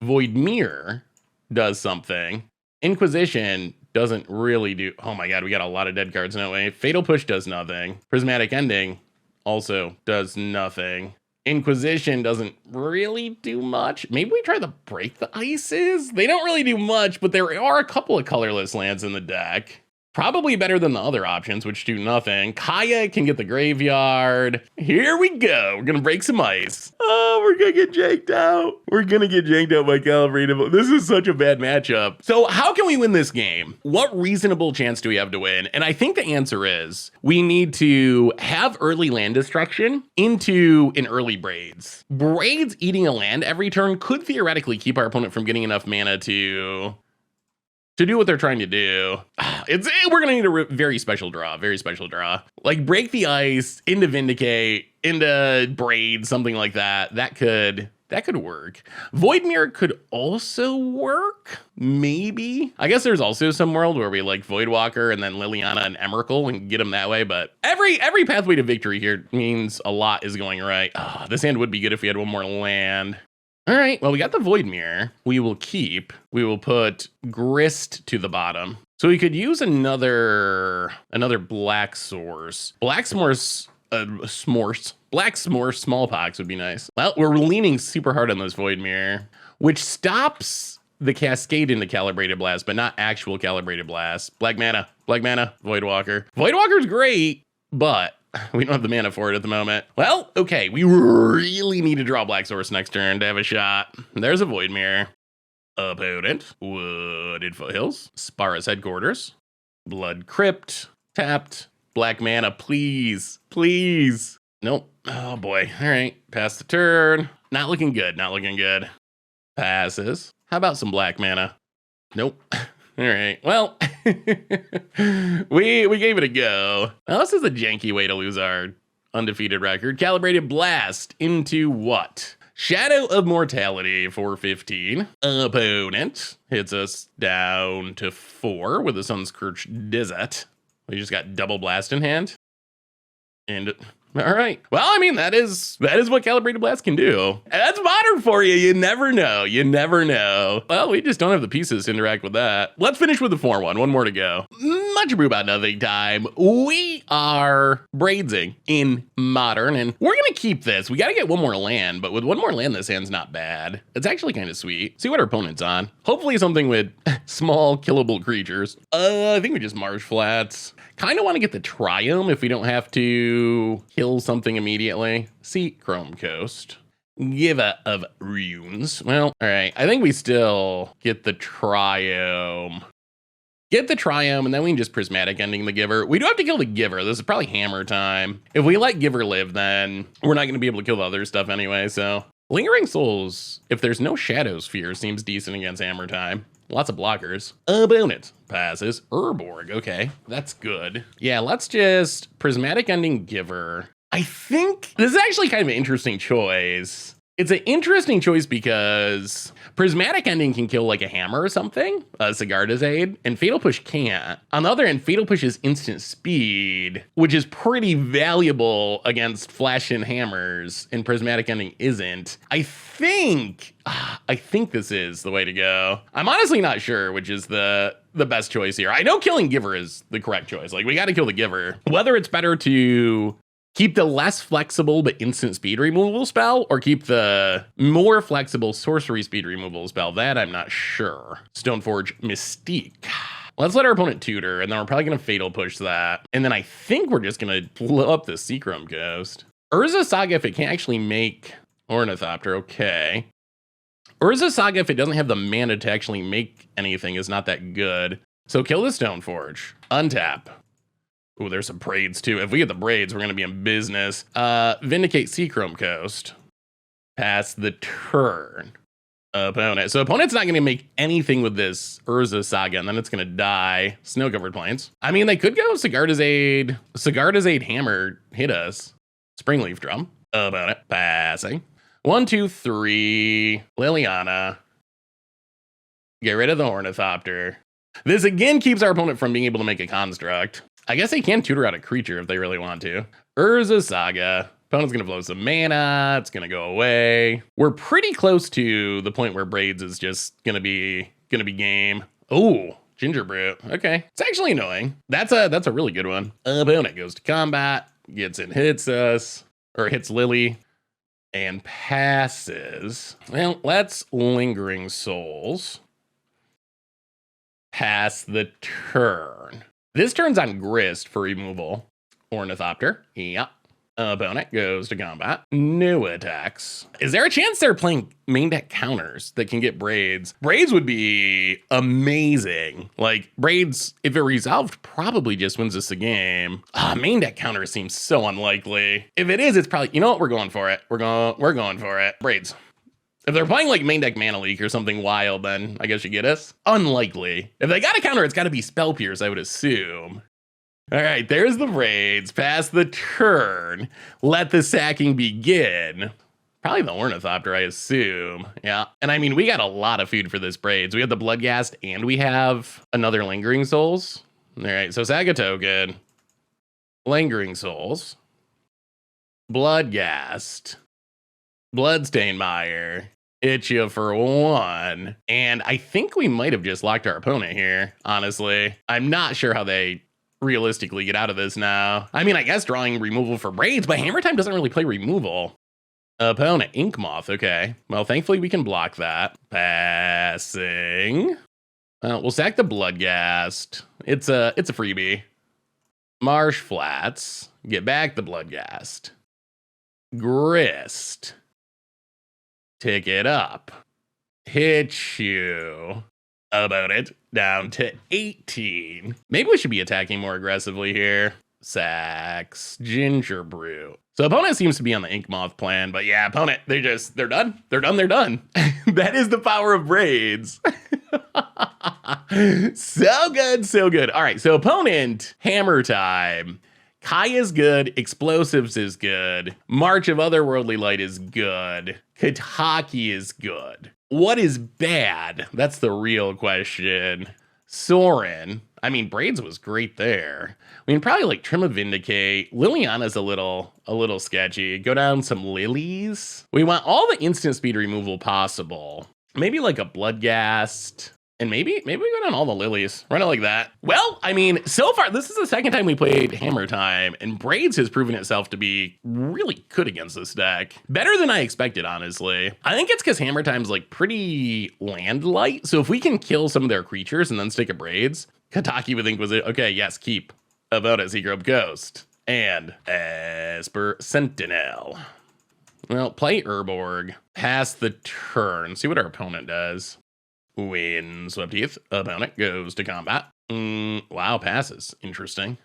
Void Mirror does something. Inquisition doesn't really do... Oh my god, we got a lot of dead cards in that way. Fatal Push does nothing. Prismatic Ending also does nothing. Inquisition doesn't really do much. Maybe we try to Break the Ices? They don't really do much, but there are a couple of colorless lands in the deck. Probably better than the other options, which do nothing. Kaya can get the graveyard. Here we go. We're gonna break some ice. Oh, we're gonna get janked out. We're gonna get janked out by Calibrated. This is such a bad matchup. So how can we win this game? What reasonable chance do we have to win? And I think the answer is we need to have early land destruction into an early Braids. Braids eating a land every turn could theoretically keep our opponent from getting enough mana to to do what they're trying to do. We're gonna need a very special draw, like break the ice into Vindicate, into Braids, something like that. That could work. Void Mirror could also work, maybe. I guess there's also some world where we like Voidwalker and then Liliana and Emrakul and get them that way, but every pathway to victory here means a lot is going right. This hand would be good if we had one more land. All right, well, we got the Void Mirror. We will put Grist to the bottom. So we could use another Black Source. Black S'mores Smallpox would be nice. Well, we're leaning super hard on this Void Mirror, which stops the Cascade into Calibrated Blast, but not actual Calibrated Blast. Black mana, Voidwalker. Voidwalker's great, but we don't have the mana for it at the moment. Well, okay, we really need to draw Black Source next turn to have a shot. There's a Void Mirror. Opponent, Wooded Foothills, Spara's Headquarters, Blood Crypt, tapped, black mana, please. Nope. Oh boy. All right, pass the turn. Not looking good. Passes. How about some black mana? Nope. All right, well, we gave it a go. Now, this is a janky way to lose our undefeated record. Calibrated Blast into what? Shadow of Mortality for 15. Opponent hits us down to 4 with a Sunscorched Desert. We just got double blast in hand. And all right. Well, I mean, that is what Calibrated Blast can do. And that's Modern for you. You never know. Well, we just don't have the pieces to interact with that. Let's finish with the 4-1. One more to go. Much Abrew About Nothing time. We are braidsing in Modern, and we're going to keep this. We got to get one more land, but with one more land, this hand's not bad. It's actually kind of sweet. See what our opponent's on. Hopefully something with small, killable creatures. I think we just Marsh Flats. Kind of want to get the Triome if we don't have to kill something immediately. See, Chrome Coast. Giver of Runes. Well, all right. I think we still get the Triome. And then we can just Prismatic Ending the Giver. We do have to kill the Giver. This is probably hammer time. If we let Giver live, then we're not going to be able to kill the other stuff anyway, so. Lingering Souls, if there's no Shadow Sphere, seems decent against hammer time. Lots of blockers. Opponent passes. Urborg. Okay, that's good. Yeah, let's just Prismatic Ending Giver. I think this is actually kind of an interesting choice. It's an interesting choice because Prismatic Ending can kill like a hammer or something, Sigarda's Aid, and Fatal Push can't. On the other end, Fatal Push is instant speed, which is pretty valuable against flash and hammers, and Prismatic Ending isn't. I think this is the way to go. I'm honestly not sure which is the best choice here. I know killing Giver is the correct choice. Like, we got to kill the Giver. Whether it's better to keep the less flexible but instant speed removal spell, or keep the more flexible sorcery speed removal spell, that I'm not sure. Stoneforge Mystique. Let's let our opponent tutor, and then we're probably going to Fatal Push that. And then I think we're just going to blow up the Seachrome Ghost. Urza Saga, if it can't actually make Ornithopter, okay. Urza Saga, if it doesn't have the mana to actually make anything, is not that good. So kill the Stoneforge. Untap. Ooh, there's some Braids too. If we get the Braids, we're going to be in business. Vindicate Seachrome Coast. Pass the turn. Opponent. So opponent's not going to make anything with this Urza Saga, and then it's going to die. Snow-covered plains. I mean, they could go Sigarda's Aid. Sigarda's Aid Hammer hit us. Springleaf Drum. Opponent. Passing. 1, 2, 3. Liliana. Get rid of the Ornithopter. This again keeps our opponent from being able to make a construct. I guess they can tutor out a creature if they really want to. Urza Saga. Opponent's going to blow some mana. It's going to go away. We're pretty close to the point where Braids is just going to be game. Oh, Ginger Brew. Okay. It's actually annoying. That's a really good one. Opponent goes to combat, gets in, hits us, or hits Lily, and passes. Well, let's Lingering Souls. Pass the turn. This turns on Grist for removal. Ornithopter. Yep. Opponent goes to combat. No attacks. Is there a chance they're playing main deck counters that can get Braids? Braids would be amazing. Like, Braids, if it resolved, probably just wins us the game. Main deck counter seems so unlikely. If it is, it's probably, you know what? We're going for it. We're going for it. Braids. If they're playing like main deck Mana Leak or something wild, then I guess you get us. Unlikely. If they got a counter, it's got to be Spell Pierce, I would assume. All right, there's the Braids. Pass the turn. Let the sacking begin. Probably the Ornithopter, I assume. Yeah, and I mean, we got a lot of food for this Braids. We have the Bloodghast and we have another Lingering Souls. All right, so sack a token. Lingering Souls. Bloodghast. Bloodstain Mire. Hit you for 1. And I think we might have just locked our opponent here, honestly. I'm not sure how they realistically get out of this now. I mean, I guess drawing removal for Braids, but Hammer Time doesn't really play removal. Opponent, Ink Moth, okay. Well, thankfully we can block that. Passing. We'll sack the Bloodghast. It's a freebie. Marsh Flats. Get back the Bloodghast. Grist. Tick it up. Hit you. About it. Down to 18. Maybe we should be attacking more aggressively here. Sacks. Ginger Brew. So opponent seems to be on the Ink Moth plan, but yeah, opponent, they're done. They're done. That is the power of Braids. So good. All right, so opponent, Hammer Time. Kai is good, Explosives is good, March of Otherworldly Light is good, Kataki is good. What is bad? That's the real question. Sorin. I mean, Braids was great there. I mean, probably like Trim of Vindicate. Liliana's a little sketchy. Go down some Lilies. We want all the instant speed removal possible. Maybe like a Bloodghast. And maybe we go down all the Lilies. Run it like that. Well, I mean, so far, this is the second time we played Hammer Time, and Braids has proven itself to be really good against this deck. Better than I expected, honestly. I think it's because Hammer Time's like pretty land light, so if we can kill some of their creatures and then stick a Braids, Kataki would think was it. Okay, yes, keep. About it, Seagrove Ghost. And Esper Sentinel. Well, play Urborg. Pass the turn. See what our opponent does. Windswept Heath. Opponent goes to combat. Wow, passes. Interesting.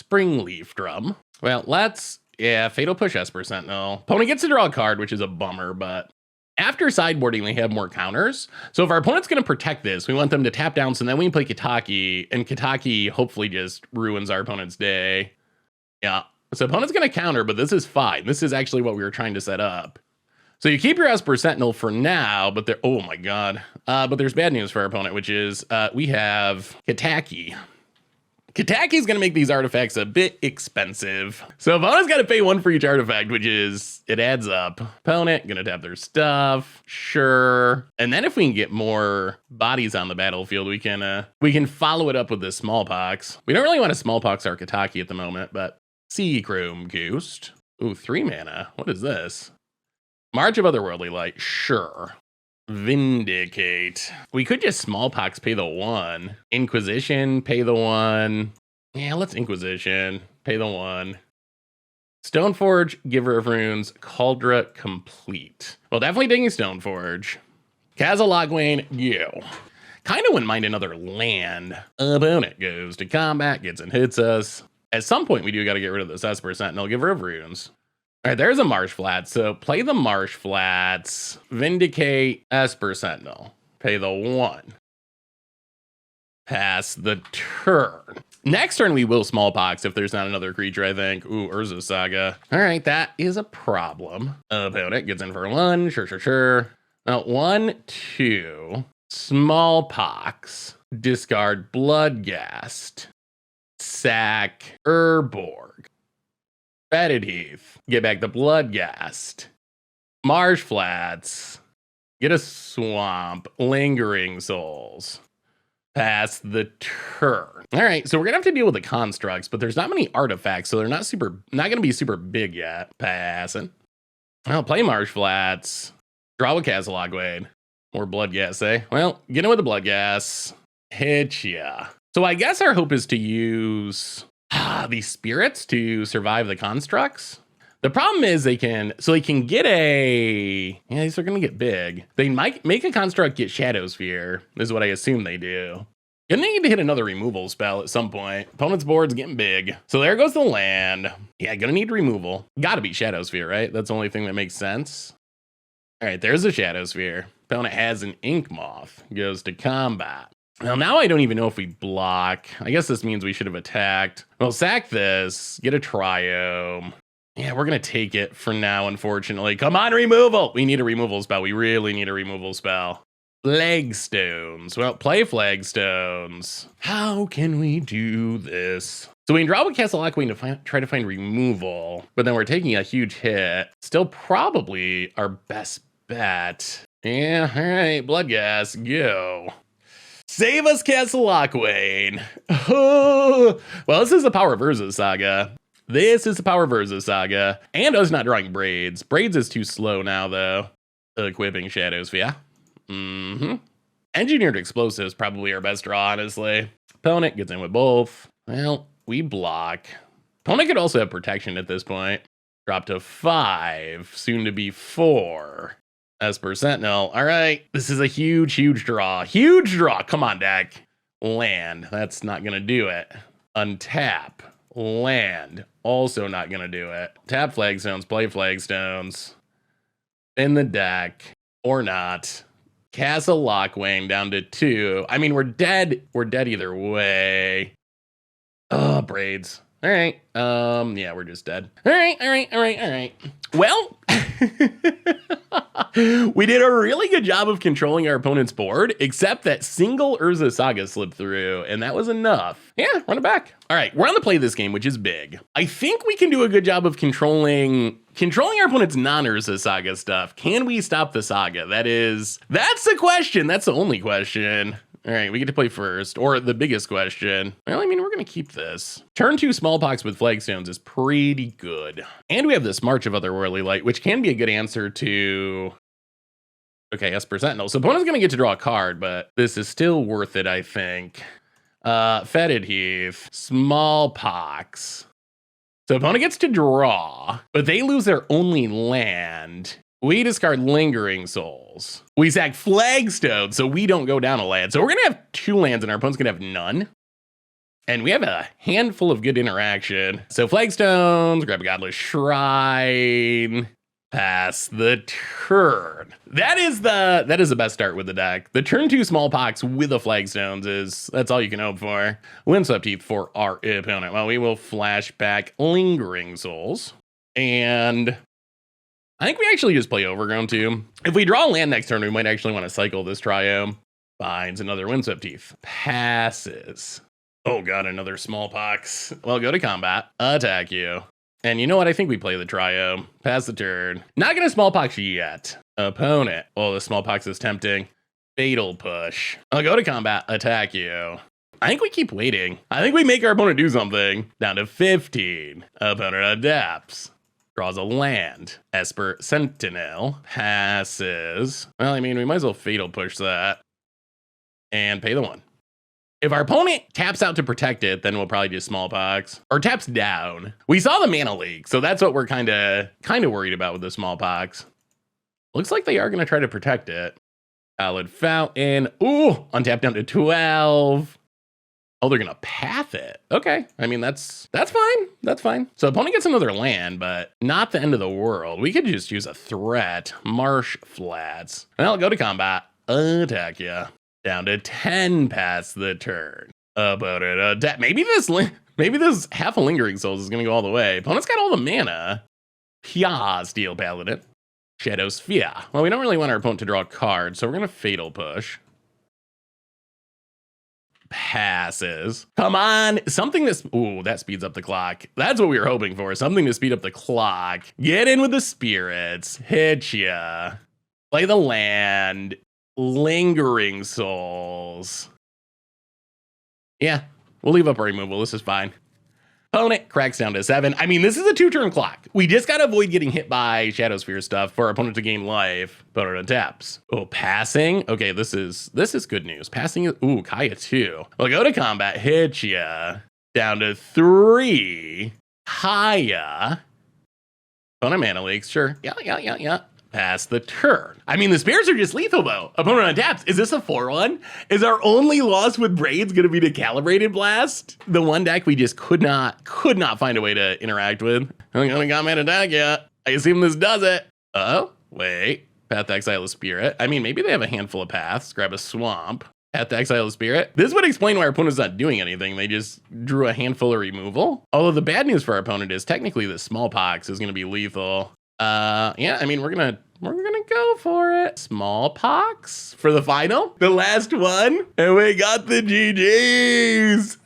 Springleaf Drum. Well, Fatal Push Esper Sentinel. Opponent gets to draw a card, which is a bummer, but after sideboarding, they have more counters. So if our opponent's going to protect this, we want them to tap down, so then we can play Kataki, and Kataki hopefully just ruins our opponent's day. Yeah. So opponent's going to counter, but this is fine. This is actually what we were trying to set up. So you keep your Esper Sentinel for now, but oh my god. But there's bad news for our opponent, which is we have Kataki. Kataki's going to make these artifacts a bit expensive. So opponent's got to pay 1 for each artifact, which is, it adds up. Opponent going to tap their stuff. Sure. And then if we can get more bodies on the battlefield, we can follow it up with this Smallpox. We don't really want to Smallpox our Kataki at the moment, but Seachrome Ghost. Ooh, 3 mana. What is this? March of Otherworldly Light, sure. Vindicate. We could just Smallpox, pay the 1. Inquisition, pay the 1. Yeah, let's Inquisition, pay the 1. Stoneforge, Giver of Runes, Cauldra complete. Well, definitely digging Stoneforge. Kazalogwain, yo. Kind of wouldn't mind another land. Opponent goes to combat, gets and hits us. At some point, we do got to get rid of this Esper Sentinel, Giver of Runes. All right, there's a Marsh Flats. So play the Marsh Flats, Vindicate, Esper Sentinel. Pay the 1. Pass the turn. Next turn, we will Smallpox if there's not another creature, I think. Ooh, Urza Saga. All right, that is a problem. Opponent gets in for 1. Sure. Now, 1, 2. Smallpox. Discard Bloodghast. Sack Urborg. Fetid Heath. Get back the Bloodghast. Marsh Flats. Get a Swamp. Lingering Souls. Pass the turn. All right, so we're gonna have to deal with the constructs, but there's not many artifacts, so they're not gonna be super big yet. Passing. I'll play Marsh Flats. Draw with Kazalogwain. More Bloodghast, eh? Well, get in with the Bloodghast. Hit ya. So I guess our hope is to use these spirits to survive the constructs. The problem is they can get these are gonna get big. They might make a construct get Shadow Sphere, is what I assume they do. Gonna need to hit another removal spell at some point. Opponent's board's getting big. So there goes the land. Yeah, gonna need removal. Gotta be Shadow Sphere, right? That's the only thing that makes sense. All right, there's a Shadow Sphere. Opponent has an Ink Moth. Goes to combat. Well, now I don't even know if we block. I guess this means we should have attacked. Well, sack this. Get a Triome. Yeah, we're going to take it for now, unfortunately. Come on, removal! We need a removal spell. We really need a removal spell. Flagstones. Well, play Flagstones. How can we do this? So we can draw with Castle Lockqueen to try to find removal, but then we're taking a huge hit. Still probably our best bet. Yeah, all right, Blood Gas, go. Save us, Castle Lockqueen. Oh. Well, this is the power of Urza Saga. This is the power of Urza Saga. And us not drawing Braids. Braids is too slow now, though. Equipping Shadow Sphere. Engineered Explosives probably our best draw, honestly. Opponent gets in with both. Well, we block. Opponent could also have protection at this point. Drop to 5, soon to be 4. Esper Sentinel. All right, this is a huge, huge draw. Huge draw. Come on, deck. Land. That's not going to do it. Untap. Land. Also not going to do it. Tap Flagstones. Play Flagstones. In the deck. Or not. Castle Lockqueen down to 2. I mean, we're dead. We're dead either way. Oh, Braids. All right. Yeah, we're just dead. All right. Well, we did a really good job of controlling our opponent's board, except that single Urza Saga slipped through, and that was enough. Yeah, run it back. All right, we're on the play this game, which is big. I think we can do a good job of controlling our opponent's non-Urza Saga stuff. Can we stop the Saga? That's the question. That's the only question. All right, we get to play first, or the biggest question. Well, I mean, we're going to keep this. Turn 2 Smallpox with Flagstones is pretty good. And we have this March of Otherworldly Light, which can be a good answer to... Okay, Esper Sentinel. So opponent's going to get to draw a card, but this is still worth it, I think. Fetid Heath, Smallpox. So opponent gets to draw, but they lose their only land. We discard Lingering Souls. We sack Flagstone, so we don't go down a land. So we're going to have 2 lands, and our opponent's going to have none. And we have a handful of good interaction. So Flagstones, grab a Godless Shrine, pass the turn. That is the best start with the deck. The turn 2 Smallpox with the Flagstones that's all you can hope for. Windswept Heath for our opponent. Well, we will flash back Lingering Souls. And I think we actually just play Overgrown too. If we draw a land next turn, we might actually want to cycle this Triome. Finds another Windswept Heath. Passes. Oh god, another Smallpox. Well, go to combat. Attack you. And you know what? I think we play the Triome. Pass the turn. Not gonna Smallpox yet. Opponent. Oh, the Smallpox is tempting. Fatal Push. I'll go to combat. Attack you. I think we keep waiting. I think we make our opponent do something. Down to 15. Opponent adapts. Draws a land. Esper Sentinel. Passes. Well, I mean, we might as well Fatal Push that. And pay the 1. If our opponent taps out to protect it, then we'll probably do Smallpox. Or taps down. We saw the mana leak, so that's what we're kind of worried about with the Smallpox. Looks like they are going to try to protect it. Valid Fountain. Ooh, untap down to 12. Oh, they're going to path it. Okay. I mean, that's fine. That's fine. So opponent gets another land, but not the end of the world. We could just use a threat. Marsh Flats. Well, go to combat. Attack ya. Down to 10 past the turn. Opponent attack. Maybe this half a Lingering Souls is going to go all the way. Opponent's got all the mana. Pia, Steel Paladin. Shadow Sphere. Well, we don't really want our opponent to draw a card, so we're going to Fatal Push. Passes. Come on. Something that's... Ooh, that speeds up the clock. That's what we were hoping for. Something to speed up the clock. Get in with the spirits. Hit ya. Play the land. Lingering Souls. Yeah, we'll leave up our removal. This is fine. Opponent cracks down to 7. I mean, this is a 2-turn clock. We just got to avoid getting hit by Shadow Sphere stuff for our opponent to gain life. Opponent taps. Oh, passing. Okay, this is good news. Passing is... Ooh, Kaya 2. We'll go to combat. Hit ya. Down to 3. Kaya. Opponent mana leaks. Sure. Yeah. Pass the turn. I mean, the spears are just lethal, though. Opponent adapts. Is this a 4-1? Is our only loss with Braids going to be the Calibrated Blast? The one deck we just could not find a way to interact with. I'm going to comment attack yet. I assume this does it. Oh, wait. Path to Exile a Spirit. I mean, maybe they have a handful of paths. Grab a Swamp. Path to Exile a Spirit. This would explain why our opponent's not doing anything. They just drew a handful of removal. Although the bad news for our opponent is technically the Smallpox is going to be lethal. Yeah, I mean, we're gonna go for it. Smallpox for the final, the last one, and we got the GGs.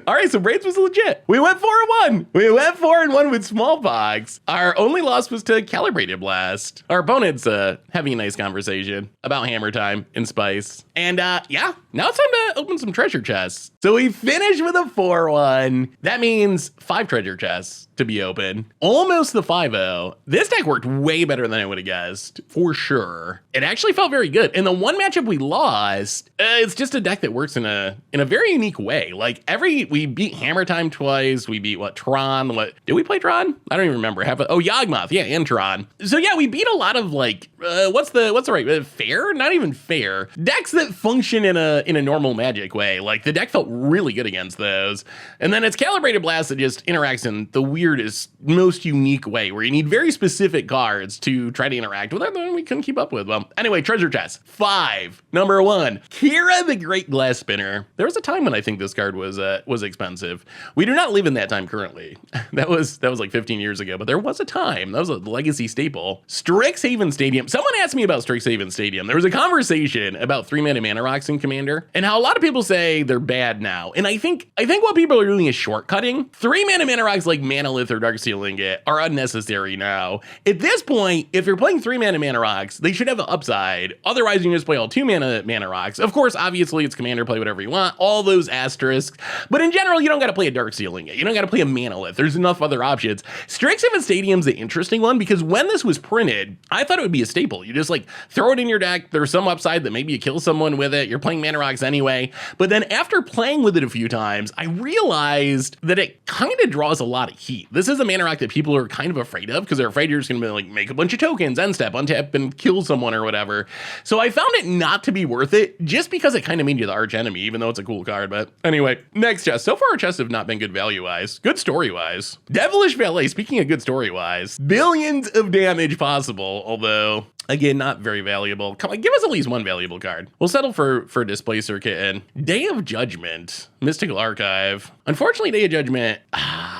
All right, so Braids was legit. We went 4-1. We went 4-1 with Smallpox. Our only loss was to Calibrated Blast. Our opponent's having a nice conversation about Hammer Time and Spice. And yeah, now it's time to open some treasure chests. So we finished with a 4-1. That means 5 treasure chests to be open. Almost the 5-0. This deck worked way better than I would have guessed, for sure. It actually felt very good. And the one matchup we lost, it's just a deck that works in a very unique way. Like we beat Hammer Time twice. We beat Tron? Did we play Tron? I don't even remember. Yawgmoth, yeah, and Tron. So yeah, we beat a lot of like, what's the right, fair? Not even fair. Decks that function in a normal Magic way. Like the deck felt really good against those. And then it's Calibrated Blast that just interacts in the weirdest, most unique way where you need very specific cards to try to interact with it, then we couldn't keep up with. Well, anyway, treasure chest 5. Number 1, Kira the Great Glass Spinner. There was a time when I think this card was expensive. We do not live in that time currently. that was like 15 years ago, but there was a time. That was a legacy staple. Strixhaven Stadium. Someone asked me about Strixhaven Stadium. There was a conversation about 3-mana rocks in Commander and how a lot of people say they're bad now. And I think what people are doing is shortcutting. 3-mana rocks like Manalith or Darksteel Ingot are unnecessary now. At this point, if you're playing 3-mana rocks, they should have an upside. Otherwise, you can just play all 2-mana rocks. Of course, obviously, it's Commander, play whatever you want, all those asterisks. But in general, you don't got to play a Darksteel Ingot. You don't got to play a Manalith. There's enough other options. Strixhaven Stadium's the interesting one because when this was printed, I thought it would be a staple. You just like throw it in your deck. There's some upside that maybe you kill someone with it. You're playing mana rocks anyway. But then after playing with it a few times, I realized that it kind of draws a lot of heat. This is a mana rock that people are kind of afraid of because they're afraid you're just going to like make a bunch of tokens, end step, untap, and kill someone or whatever. So I found it not to be worth it just because it kind of made you the arch enemy, even though it's a cool card. But anyway, next chest. So far, our chests have not been good value-wise. Good story-wise. Devilish Valet, speaking of good story-wise, billions of damage possible, although again, not very valuable. Come on, give us at least one valuable card. We'll settle for Displacer Kitten. Day of Judgment, Mystical Archive. Unfortunately, Day of Judgment,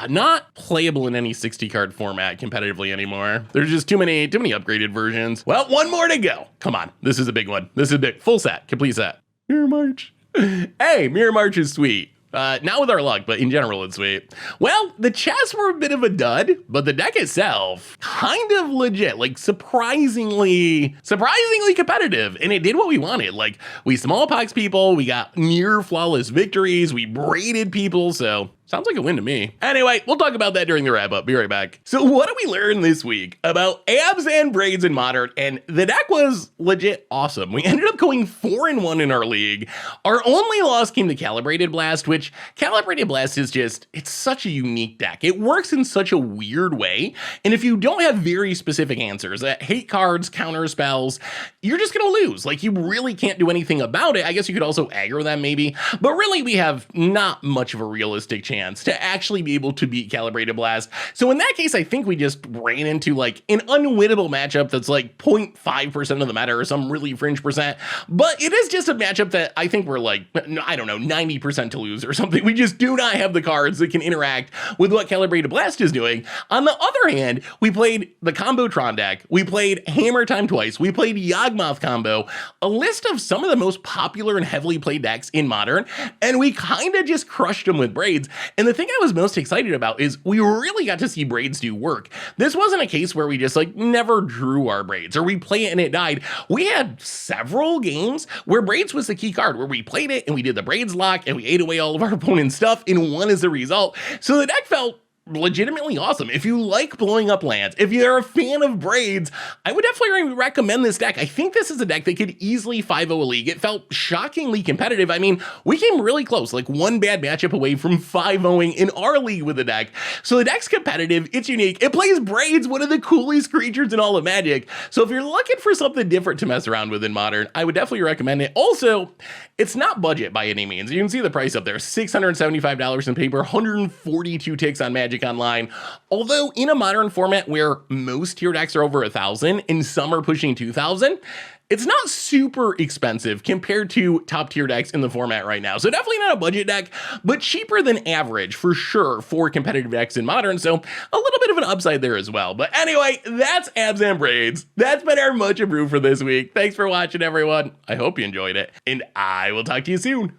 not playable in any 60-card format competitively anymore. There's just too many upgraded versions. Well, one more to go. Come on, this is a big one. This is a big, full set, complete set. Mirror March. Hey, Mirror March is sweet. Not with our luck, but in general, it's sweet. Well, the chests were a bit of a dud, but the deck itself, kind of legit, like surprisingly competitive. And it did what we wanted. Like, we smallpox people, we got near flawless victories, we braided people, so sounds like a win to me. Anyway, we'll talk about that during the wrap up. Be right back. So what did we learn this week about Abzan, Braids, and Modern? And the deck was legit awesome. We ended up going 4-1 in our league. Our only loss came to Calibrated Blast, which Calibrated Blast is just, it's such a unique deck. It works in such a weird way. And if you don't have very specific answers, hate cards, counter spells, you're just gonna lose. Like, you really can't do anything about it. I guess you could also aggro them maybe, but really we have not much of a realistic chance to actually be able to beat Calibrated Blast. So in that case, I think we just ran into like an unwinnable matchup that's like 0.5% of the meta or some really fringe percent. But it is just a matchup that I think we're like, I don't know, 90% to lose or something. We just do not have the cards that can interact with what Calibrated Blast is doing. On the other hand, we played the combo Tron deck. We played Hammer Time twice. We played Yawgmoth combo, a list of some of the most popular and heavily played decks in Modern. And we kind of just crushed them with Braids. And the thing I was most excited about is we really got to see Braids do work. This wasn't a case where we just like never drew our Braids or we play it and it died. We had several games where Braids was the key card, where we played it and we did the Braids lock and we ate away all of our opponent's stuff and won as a result. So the deck felt legitimately awesome. If you like blowing up lands, if you're a fan of Braids, I would definitely recommend this deck. I think this is a deck that could easily 5-0 a league. It felt shockingly competitive. I mean, we came really close, like one bad matchup away from 5-0ing in our league with the deck. So the deck's competitive, it's unique, it plays Braids, one of the coolest creatures in all of Magic. So if you're looking for something different to mess around with in Modern, I would definitely recommend it. Also, it's not budget by any means. You can see the price up there, $675 in paper, 142 ticks on Magic. Magic Online. Although in a modern format where most tier decks are over 1,000 and some are pushing 2,000, it's not super expensive compared to top tier decks in the format right now. So definitely not a budget deck, but cheaper than average for sure for competitive decks in modern. So a little bit of an upside there as well. But anyway, that's Abzan Braids. That's been our Much Abrew for this week. Thanks for watching, everyone. I hope you enjoyed it, and I will talk to you soon.